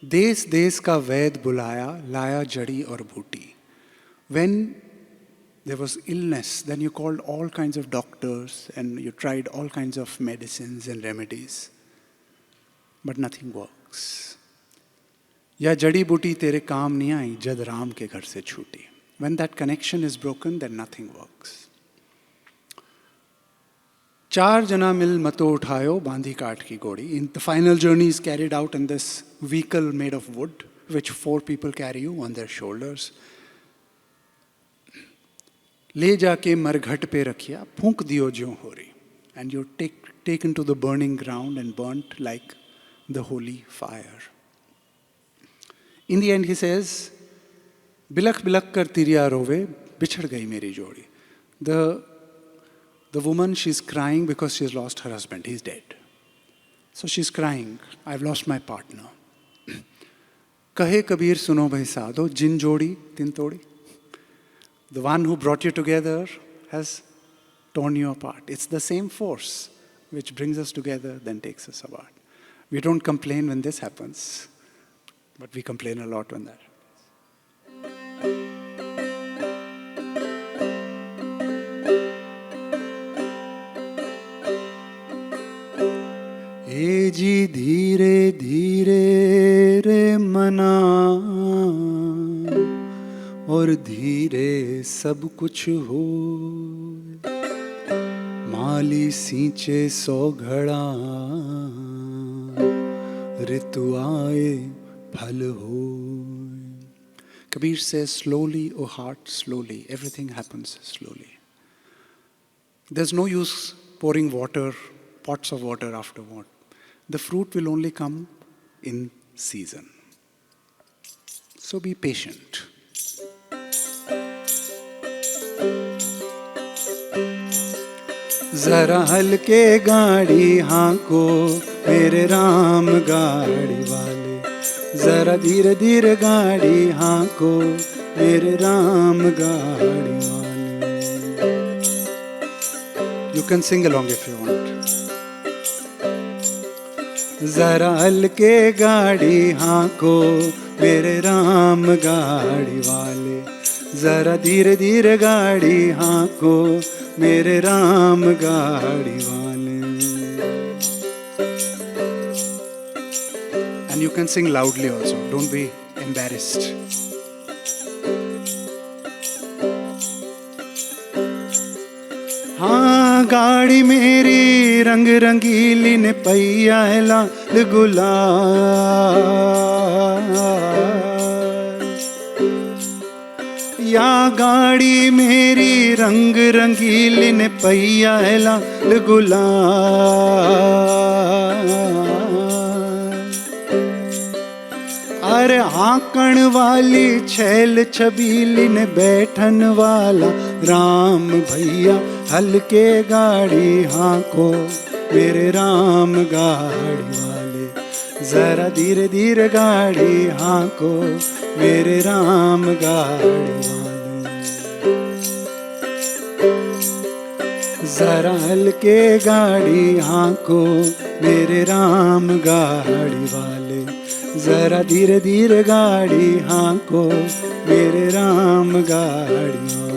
देश देश का वैद बुलाया, लाया जड़ी और बूटी. When there was illness, then you called all kinds of doctors and you tried all kinds of medicines and remedies, but nothing works. या जड़ी बूटी तेरे काम नहीं आई जद राम के घर से छूटी. When that connection is broken, then nothing works. चार जना मिल मतो उठायो बांधी काट की गोड़ी. In the final journey is carried out in this vehicle made of wood, which 4 people carry you on their shoulders. ले जाके मरघट पे रखिया, फूंक दियो ज्यों हो रही. And you're taken to the burning ground and burnt like the holy fire. In the end, he says, बिलख बिलख कर तिरिया रोवे, बिछड़ गई मेरी जोड़ी. The woman, she's crying because she's lost her husband. He's dead. So she's crying, I've lost my partner. कहे कबीर सुनो भाई साधो, जिन जोड़ी तिन तोड़ी. The one who brought you together has torn you apart. It's the same force which brings us together, then takes us apart. We don't complain when this happens, but we complain a lot when that happens. ए जी धीरे धीरे रे मना और धीरे सब कुछ हो. माली सींचे 100 घड़ा ऋतु आए फल हो. Kabir says, slowly, O heart, slowly. Everything happens slowly. There's no use pouring water, pots of water afterward. The fruit will only come in season. So be patient. जरा हल्के गाड़ी हांको मेरे राम गाड़ी वाले. जरा धीरे धीरे गाड़ी हांको मेरे राम गाड़ी वाले. You can sing along if you want. जरा हल्के गाड़ी हांको मेरे राम गाड़ी वाले. जरा धीरे धीरे गाड़ी हांको मेरे राम गाड़ी वाले. And you can sing loudly also. Don't be embarrassed. हाँ गाड़ी मेरी रंग रंगीली ने पहिया है लाल गुलाल. या गाड़ी मेरी रंग रंगीली ने पहिया है लाल गुलाल. अरे आकण वाली छैल छबीली ने बैठन वाला राम भैया. हल्के गाड़ी हांको मेरे राम गाड़ी वाले. जरा धीरे धीरे गाड़ी हांको मेरे राम गाड़ी वाले. जरा हल्के गाड़ी हांको मेरे राम गाड़ी वाले. जरा धीरे धीरे गाड़ी हांको मेरे राम गाड़ी वाले.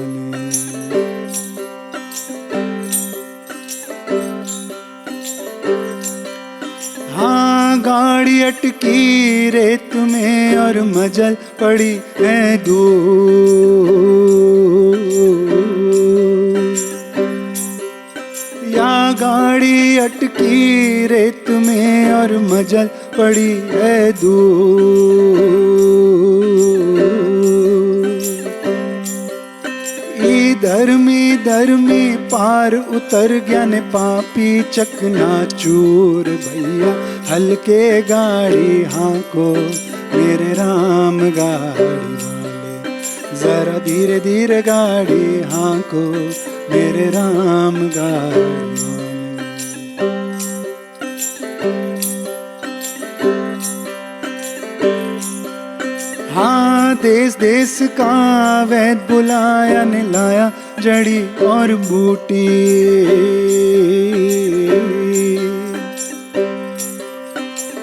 हाँ गाड़ी अटकी रेत में और मजल पड़ी है दूर. या गाड़ी अटकी रेत में और मजल पड़ी है दूर. धर्मी धर्मी पार उतर गया ने पापी चकना चूर भैया. हल्के गाड़ी हांको मेरे राम गाड़ी वाले. जरा धीरे धीरे गाड़ी हांको मेरे राम गाड़ी वाले. हाँ देश देश का वैद बुलाया ने लाया जड़ी और बूटी.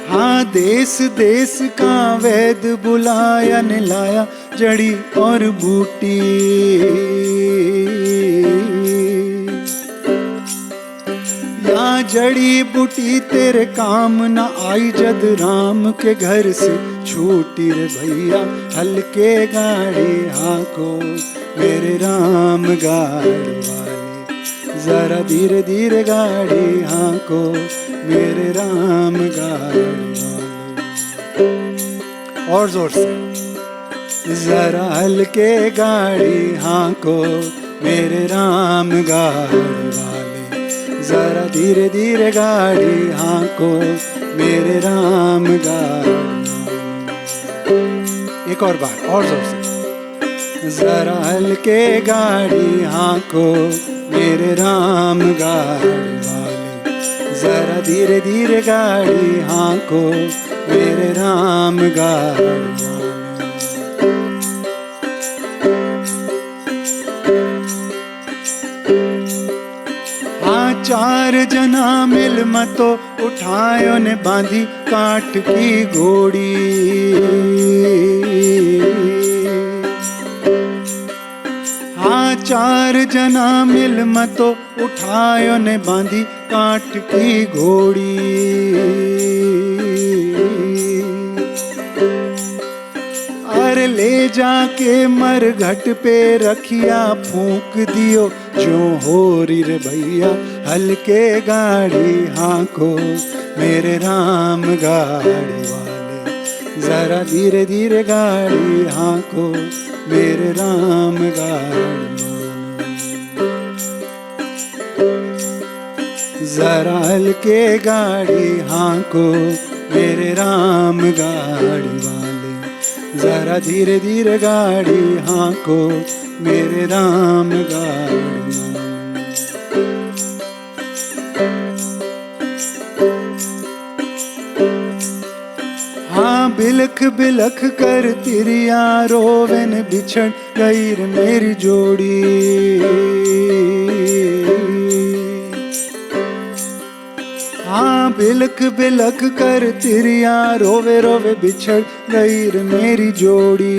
हाँ देश देश का वैद बुलाया ने लाया जड़ी और बूटी. जड़ी बूटी तेरे काम न आई जद राम के घर से छूटी रे भैया हल्के गाड़ी हाको मेरे राम गाड़ी वाले जरा धीरे धीरे गाड़ी हाको मेरे राम गाड़ी वाले और जोर से जरा हल्के गाड़ी हाको मेरे राम गाड़ी वाले जरा धीरे धीरे गाड़ी हाको मेरे राम गाड़ी वाले। एक और बार और जोर से जरा हल्के गाड़ी हाको मेरे राम गाड़ी वाले जरा धीरे धीरे गाड़ी हाको मेरे राम गाड़ी वाले। चार जना मिल मतो उठायो ने बांधी काठ की घोड़ी हाँ चार जना मिल मतो उठायो ने बांधी काठ की घोड़ी अरे ले जाके मर घट पे रखिया फूंक दियो जो होरी रे भैया हल्के गाड़ी हाको मेरे राम गाड़ी वाले जरा धीरे धीरे गाड़ी हाको मेरे राम गाड़ी जरा हल्के गाड़ी हाको मेरे राम गाड़ी वाले जरा धीरे धीरे गाड़ी हाको मेरे राम गाड़ी हाँ बिलख बिलख कर तिरिया रोवन बिछड़ गई रे मेरी जोड़ी हाँ बिलख बिलख कर तिरिया रोवे रोवे बिछड़ गई रे मेरी जोड़ी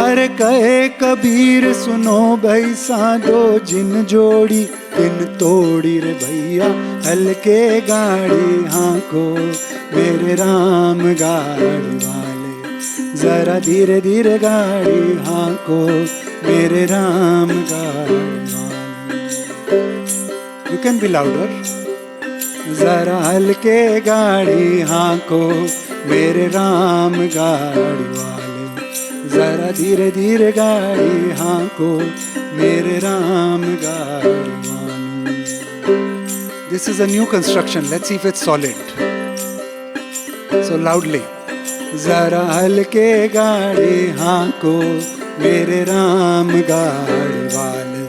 अरे कहे कबीर सुनो भाई साधो जिन जोड़ी तिन तोड़ी रे भैया हल्के गाड़ी हाको मेरे राम गाड़ी वाले जरा धीरे धीरे गाड़ी हाको मेरे राम गाड़ी वाले। You can be louder. जरा हल्के गाड़ी हाको मेरे राम गाड़ी वाले जरा धीरे धीरे गाड़ी हाको मेरे राम गाड़ी वाले। This is a new construction. Let's see if it's solid. So loudly. जरा हल्के गाड़ी हाको मेरे राम गाड़ी वाले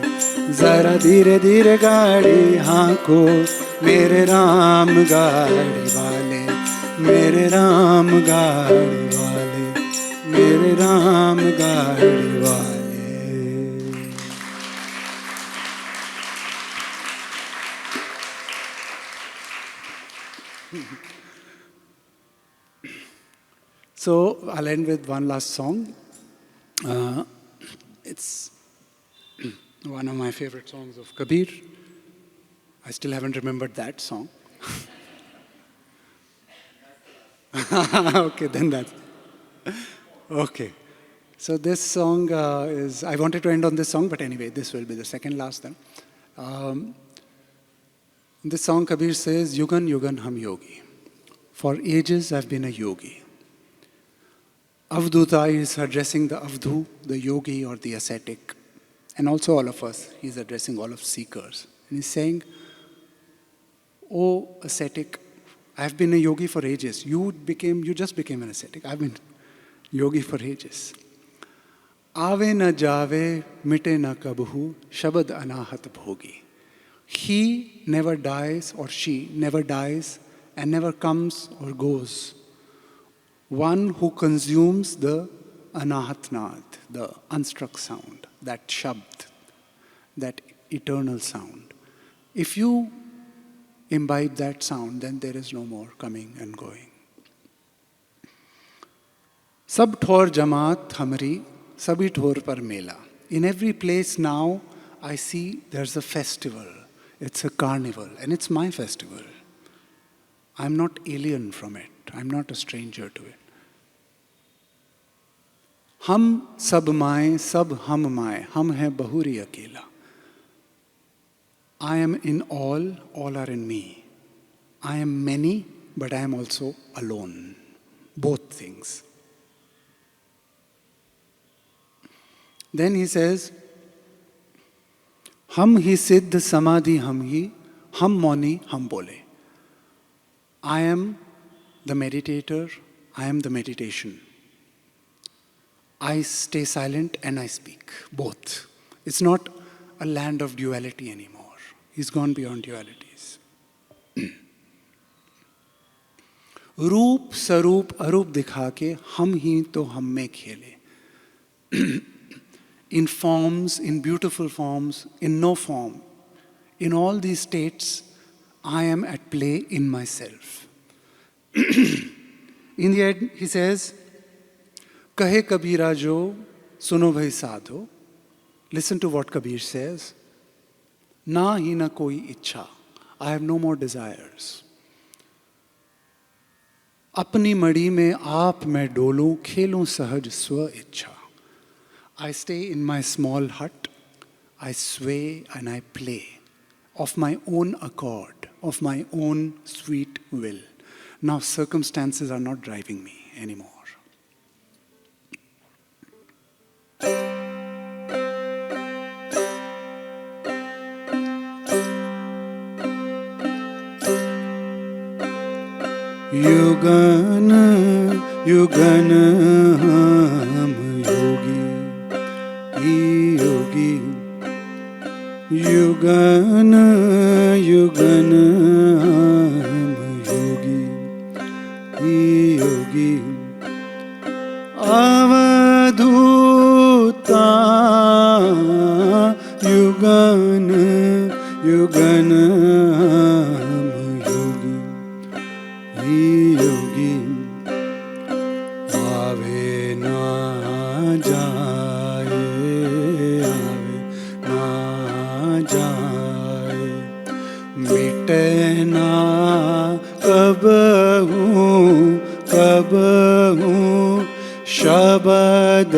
जरा धीरे धीरे गाड़ी हाको मेरे राम गाड़ी वाले मेरे राम गाड़ी वाले मेरे राम गाड़ी वाले। So I'll end with one last song. It's one of my favorite songs of Kabir. I still haven't remembered that song. Okay, then that's okay. So this song is, I wanted to end on this song, but anyway, this will be the second last then. In this song, Kabir says, Yugan Yugan Ham Yogi. For ages I've been a yogi. Avdhuta is addressing the Avdhu, the yogi or the ascetic. And also all of us, he's addressing all of seekers. And he's saying, oh ascetic, I've been a yogi for ages. You just became an ascetic. I've been yogi for ages. Aave na jave, mite na kabhu, shabad anahat bhogi. He never dies or she never dies and never comes or goes. One who consumes the anahatnad, the unstruck sound, that shabd, that eternal sound. If you imbibe that sound, then there is no more coming and going. Sab thor jamaat hamari, sabhi thor par mela. In every place now, I see there's a festival. It's a carnival, and it's my festival. I'm not alien from it. I'm not a stranger to it. हम सब माए, सब हम माए, हम हैं बहुरी अकेला. I am in all are in me. I am many, but I am also alone. Both things. Then he says, हम ही सिद्ध समाधि हम ही, हम मौनी हम बोले. I am the meditator, I am the meditation. I stay silent and I speak, both. It's not a land of duality anymore. He's gone beyond dualities. रूप स्वरूप अरूप दिखा के हम ही तो हम में खेले. In forms, in beautiful forms, in no form. In all these states, I am at play in myself. In the end, he says, Kahe Kabira jo, suno bhai sadho. Listen to what Kabir says. Na hi na koi ichha. I have no more desires. Apni madi mein aap मैं डोलूं, खेलूं सहज स्व इच्छा. I stay in my small hut, I sway and I play of my own accord, of my own sweet will. Now circumstances are not driving me anymore. युगन युगन हम योगी योगी युगन युगन हम योगी योगी अवधूता युगन युगन हम योगी योगी आवे ना जाए जाए मिटे ना कब हूँ शब्द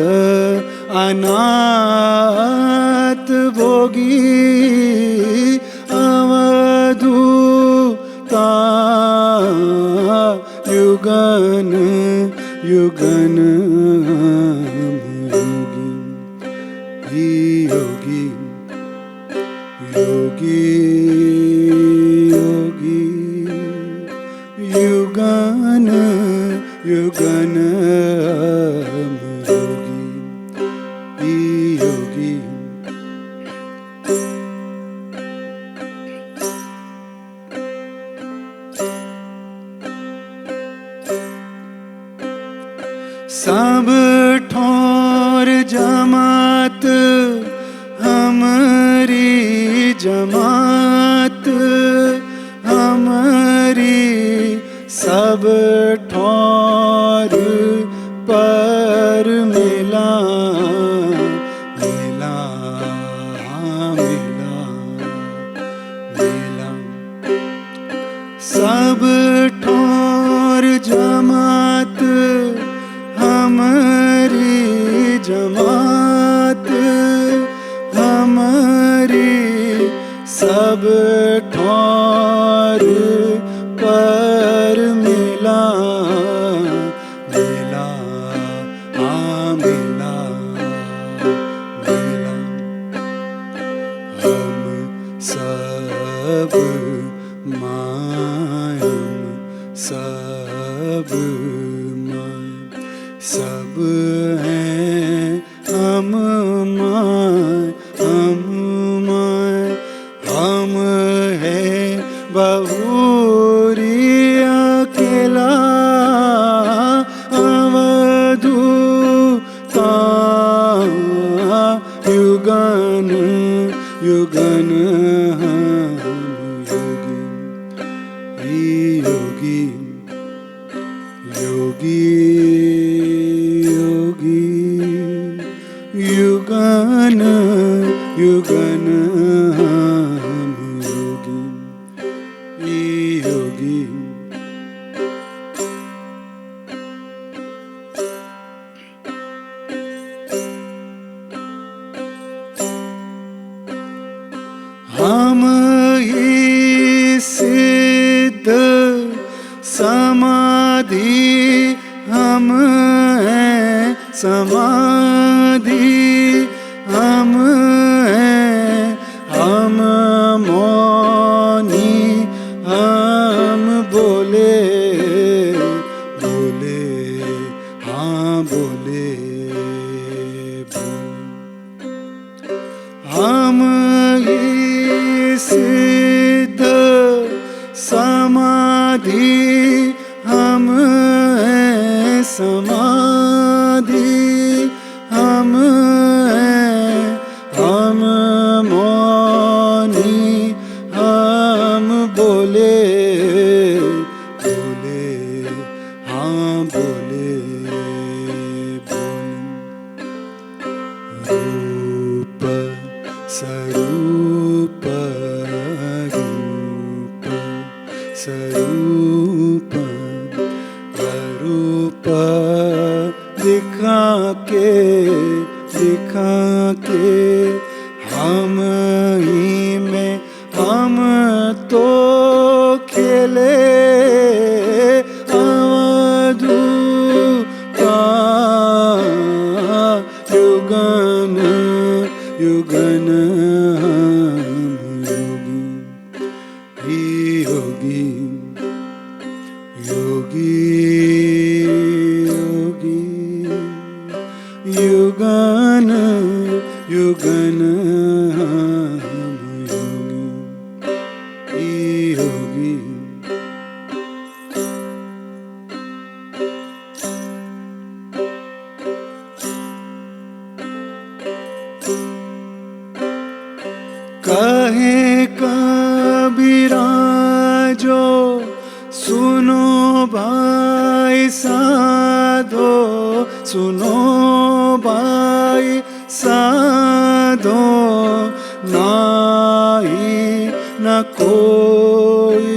अनाथ भोगी अवधूता युगन युगन योगी योगी योगी युगन युगन योगी योगी सब ठोर जमात हमारी जमात हमारी सब ठोर पर मिला मिला मिला मिला सब ठोर जमात हमारी जमात हमारी सब ठोर पर मिला मिला मिला मिला हम सब मायम सब सब हैं हम हम हैं बहुरी अकेला अवधूता युगन युगन हम योगी योगी योगी युगन युगन युगन हम योगी योगी। हम ही सिद्ध समाधि हम हैं समाधि हम हैं हम मौनी हम बोले बोले हाँ बोले बोले। हम सिद्ध समाधि हम हैं समाधि हम हैं हम मौनी हम बोले बोले हाँ बोले बोले। रूप स्वरूप रूप स्वरूप रूप दिखा के हम ही में हम तो खेले अवधूता युगन युगन हम योगी योगी योगी युगन युगन हम योगी योगी। कहे कबीरा जो सुनो भाई साधो सुनो भाई साधो नाही न कोई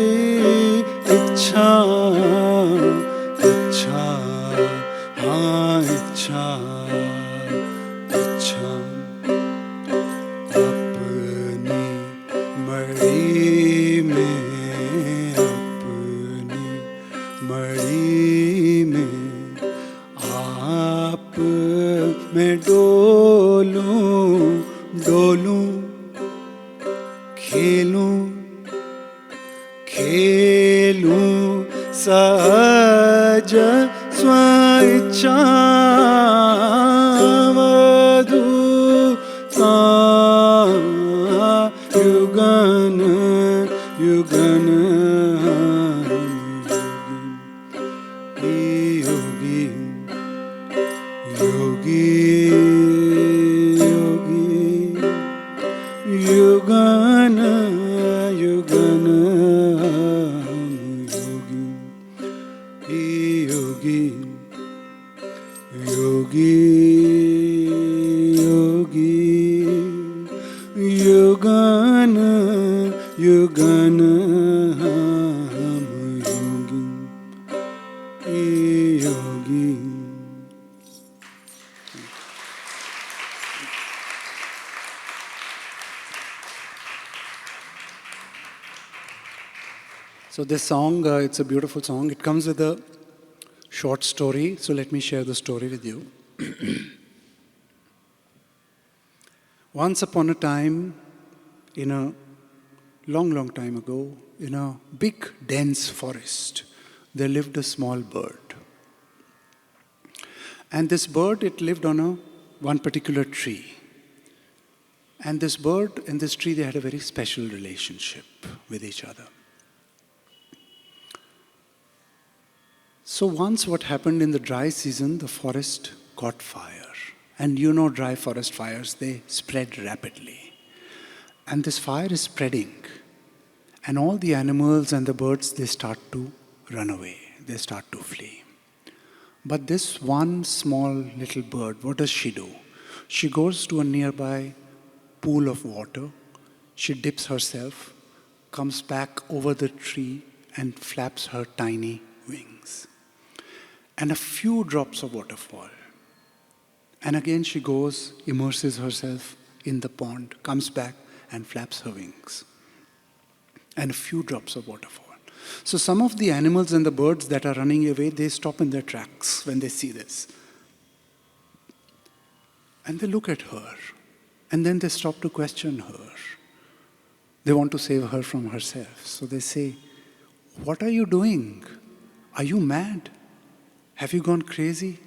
इच्छा इच्छा हाँ इच्छा इच्छा। अपनी मड़ी में अपनी मड़ी में आप मैं डोलूं डोलूं खेलूं खेलूं सहज स्वेच्छा अवधूता युगन युगन हम योगी योगी योगी युगन युगन हम योगी योगी योगी युगन युगन हम योगी। So this song, it's a beautiful song. It comes with a short story. So let me share the story with you. Once upon a time, in a long time ago, in a big, dense forest, there lived a small bird. And this bird, it lived on one particular tree. And this bird and this tree, they had a very special relationship with each other. So once what happened in the dry season, the forest caught fire. And you know dry forest fires, they spread rapidly. And this fire is spreading. And all the animals and the birds, they start to run away. They start to flee. But this one small little bird, what does she do? She goes to a nearby pool of water. She dips herself, comes back over the tree, and flaps her tiny wings. And a few drops of water fall. And again she goes, immerses herself in the pond, comes back and flaps her wings. And a few drops of water fall. So some of the animals and the birds that are running away, they stop in their tracks when they see this. And they look at her. And then they stop to question her. They want to save her from herself. So they say, "What are you doing? Are you mad? Have you gone crazy?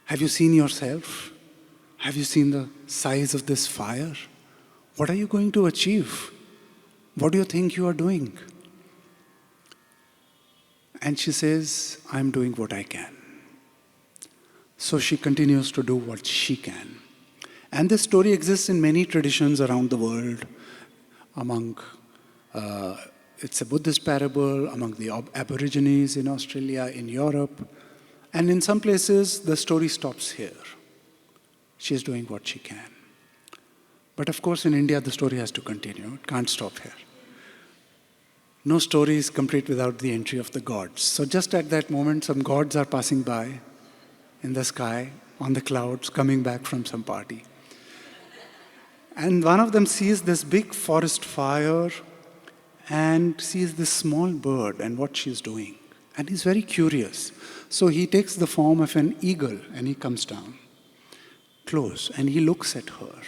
Have you seen yourself? Have you seen the size of this fire? What are you going to achieve? What do you think you are doing?" And she says, "I'm doing what I can." So she continues to do what she can. And this story exists in many traditions around the world. It's a Buddhist parable among the Aborigines in Australia, in Europe. And in some places, the story stops here. She's doing what she can. But of course, in India, the story has to continue. It can't stop here. No story is complete without the entry of the gods. So just at that moment, some gods are passing by in the sky, on the clouds, coming back from some party. And one of them sees this big forest fire and sees this small bird and what she's doing. And he's very curious. So he takes the form of an eagle and he comes down close and he looks at her.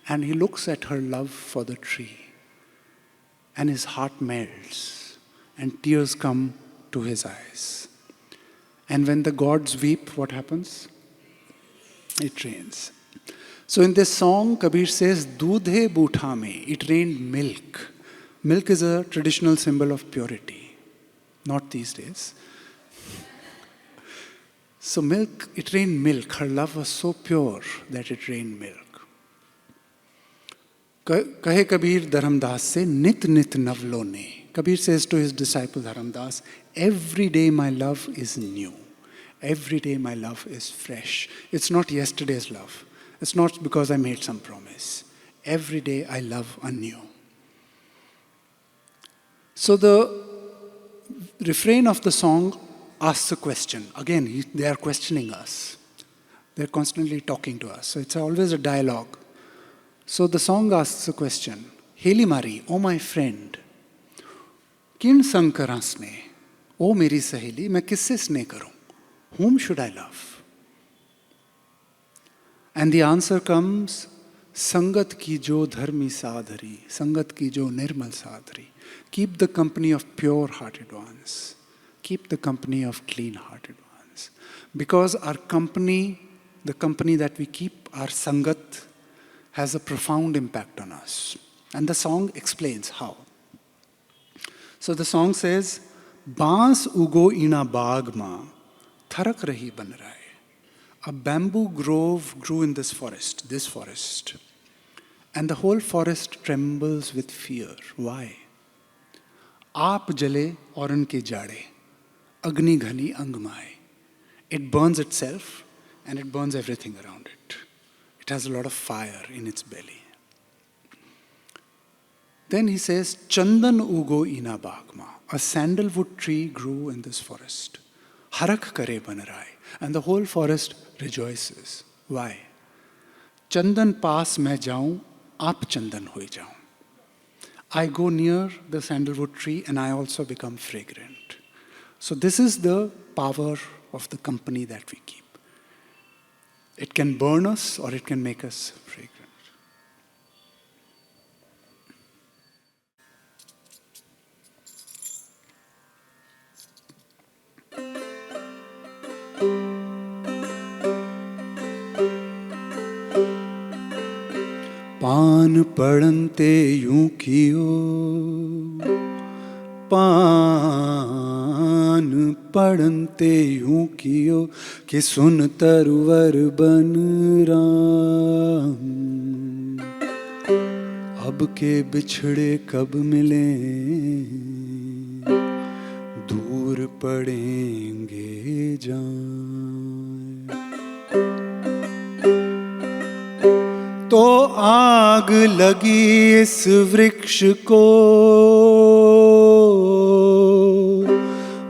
And he looks at her love for the tree. And his heart melts and tears come to his eyes. And when the gods weep, what happens? It rains. So in this song, Kabir says, "Dudhe butha mein," it rained milk. Milk is a traditional symbol of purity. Not these days. So milk, it rained milk. Her love was so pure that it rained milk. Kahe Kabir Dharamdas se nit nit navlo ne. Kabir says to his disciple Dharamdas, "Every day my love is new. Every day my love is fresh. It's not yesterday's love. It's not because I made some promise. Every day I love anew." So the refrain of the song asks a question. Again, they are questioning us. They're constantly talking to us. So it's always a dialogue. So the song asks a question. "Heli Mari, oh my friend, kin sang karan sneh? Oh meri saheli, main kisse sneh karu? Whom should I love?" And the answer comes, "Sangat ki jo dharmi sadhari, sangat ki jo nirmal sadhari." Keep the company of pure-hearted ones. Keep the company of clean-hearted ones. Because our company, the company that we keep, our sangat, has a profound impact on us. And the song explains how. So the song says, "Baans ugo ina baag ma, tharak rahi ban rahe." A bamboo grove grew in this forest. And the whole forest trembles with fear. Why? "Aap jale auran ke jade, agni ghani angmai." It burns itself and it burns everything around it. It has a lot of fire in its belly. Then he says, "Chandan ugo ina bagma." A sandalwood tree grew in this forest. Harak kare banarai. And the whole forest rejoices. Why? "Chandan paas main jaun, aap chandan hoi jaun." I go near the sandalwood tree and I also become fragrant. So this is the power of the company that we keep. It can burn us or it can make us fragrant. पान पड़नते यूं कियो, पान पड़नते यूं कियो, कि सुन तरवर बन राम। अब के बिछड़े कब मिले, दूर पड़ेंगे जान। तो आग लगी इस वृक्ष को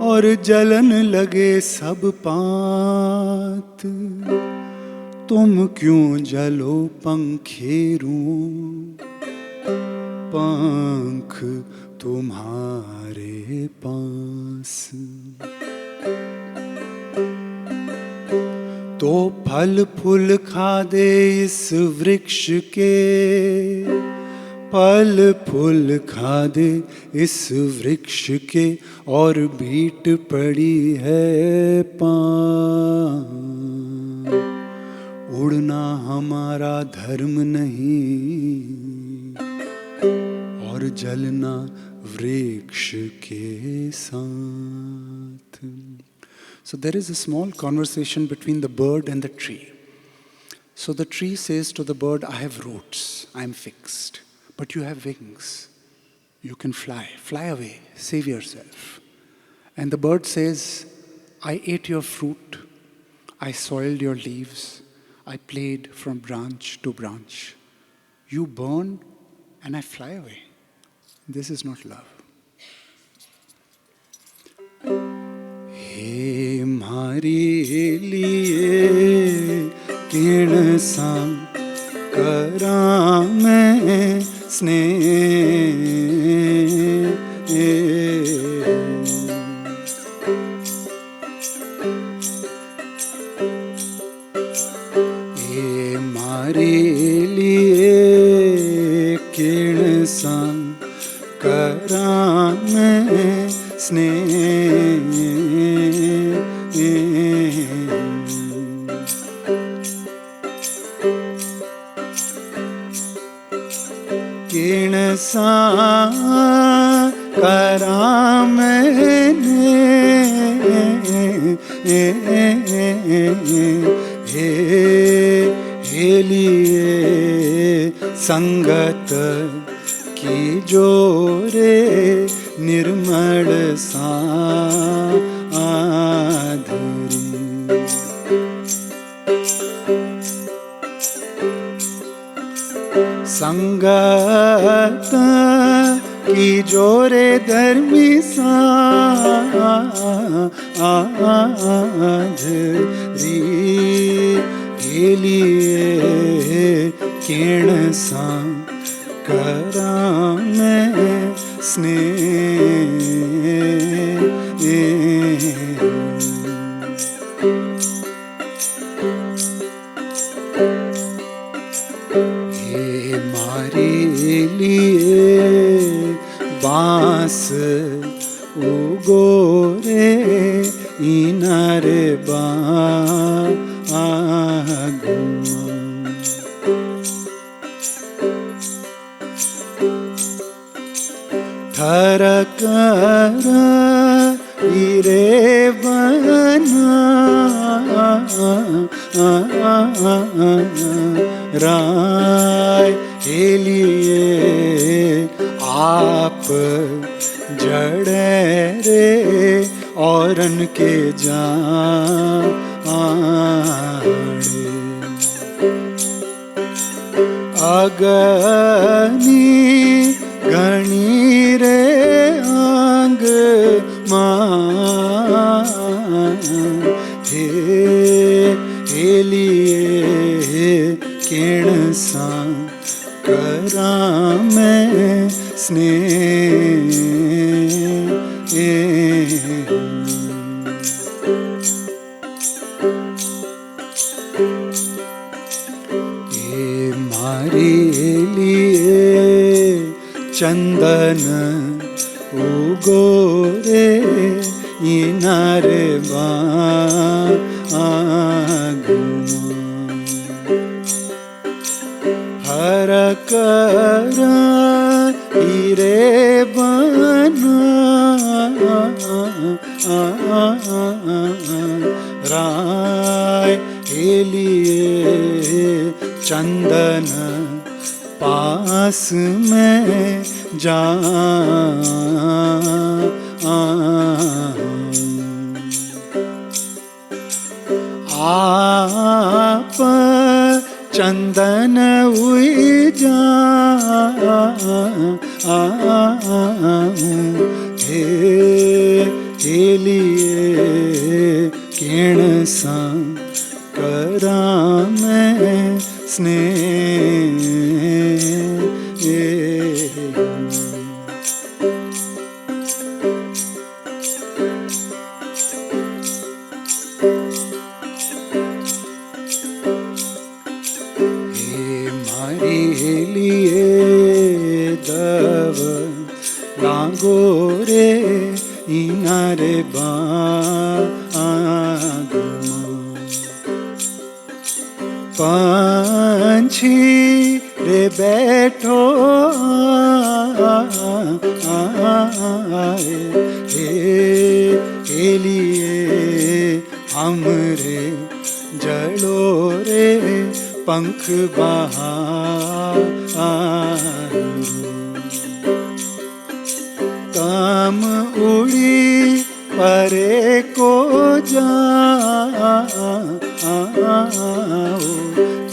और जलन लगे सब पात। तुम क्यों जलो पंखेरुओं, पंख तुम्हारे पास। तो फल फूल खा दे इस वृक्ष के, फल फूल खा दे इस वृक्ष के, और बीट पड़ी है पान। उड़ना हमारा धर्म नहीं और जलना वृक्ष के साथ। So there is a small conversation between the bird and the tree. So the tree says to the bird, I have roots, I am fixed, but you have wings. You can fly, fly away, save yourself. And the bird says, I ate your fruit, I soiled your leaves, I played from branch to branch. You burn and I fly away. This is not love. हे मारी लिए किण सा करा मैं स्नेह। हे मारे लिए किण सा करा मैं स्नेह। किण सा करा मैंने हे लिए संगत की जोरे निर्मल सा आधरी। संगत की जोरे धर्मी सा आधरी। के लिए किण सा करा मैं स्नेह। हे मारे लिए बांस उगोरे इनारे बागुमा। ठरक रे बना राय के लिए आप जड़े रे औरन के जाने। अगनी घनी रे आंग मां हे लिए किण सा करा मैं स्नेह। मारे लिए चंदन उगोरे इनारे बागुमा। हर कर हीरे बना राय के लिए चंदन पास में जा। आप चंदन उइजा हे लिए किण सा करा मैं स्नेह दव लागो रे इनारे बागमा पंछी रे बैठो हे लिए हमरे जड़ो रे पंख बहारो तम उड़ी परे को जाओ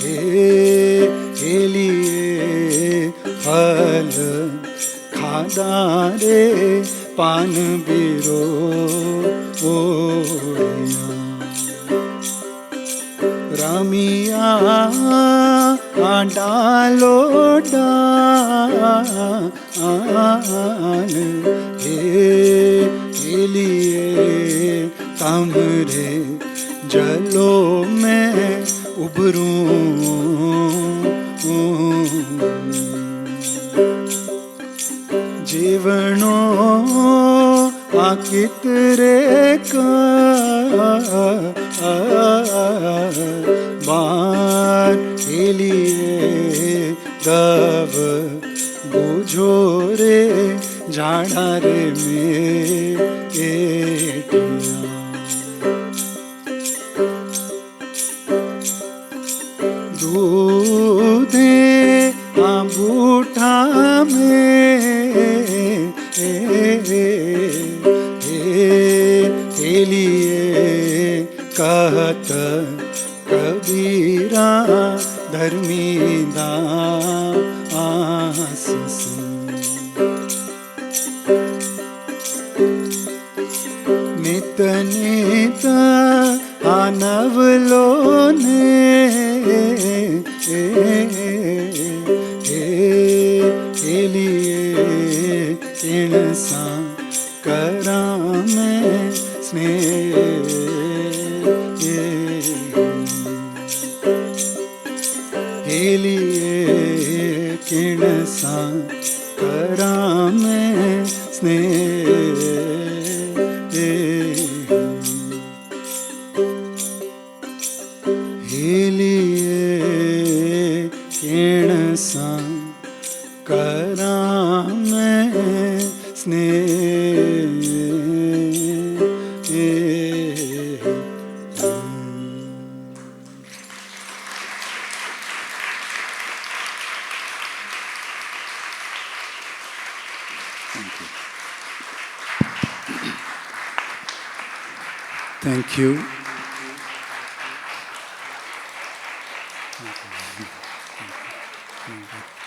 हे लिए फल खादा रे पान बिरो ओढ़िया रमिया डालो डाल हे लिए कमरे जलो में उभरूं जीवनो आकित रे का बार लिए दब बुझो रे झाड़ा रे मेटिया दूधे बूठा में लिए कहत कबीरा धर्मीदास नित नित आनवलो ने लिए इणसा करा मैं स्नेह लिए किण सा करा मैं स्नेह लिए किण सा करा मैं स्नेह Thank you. Thank you.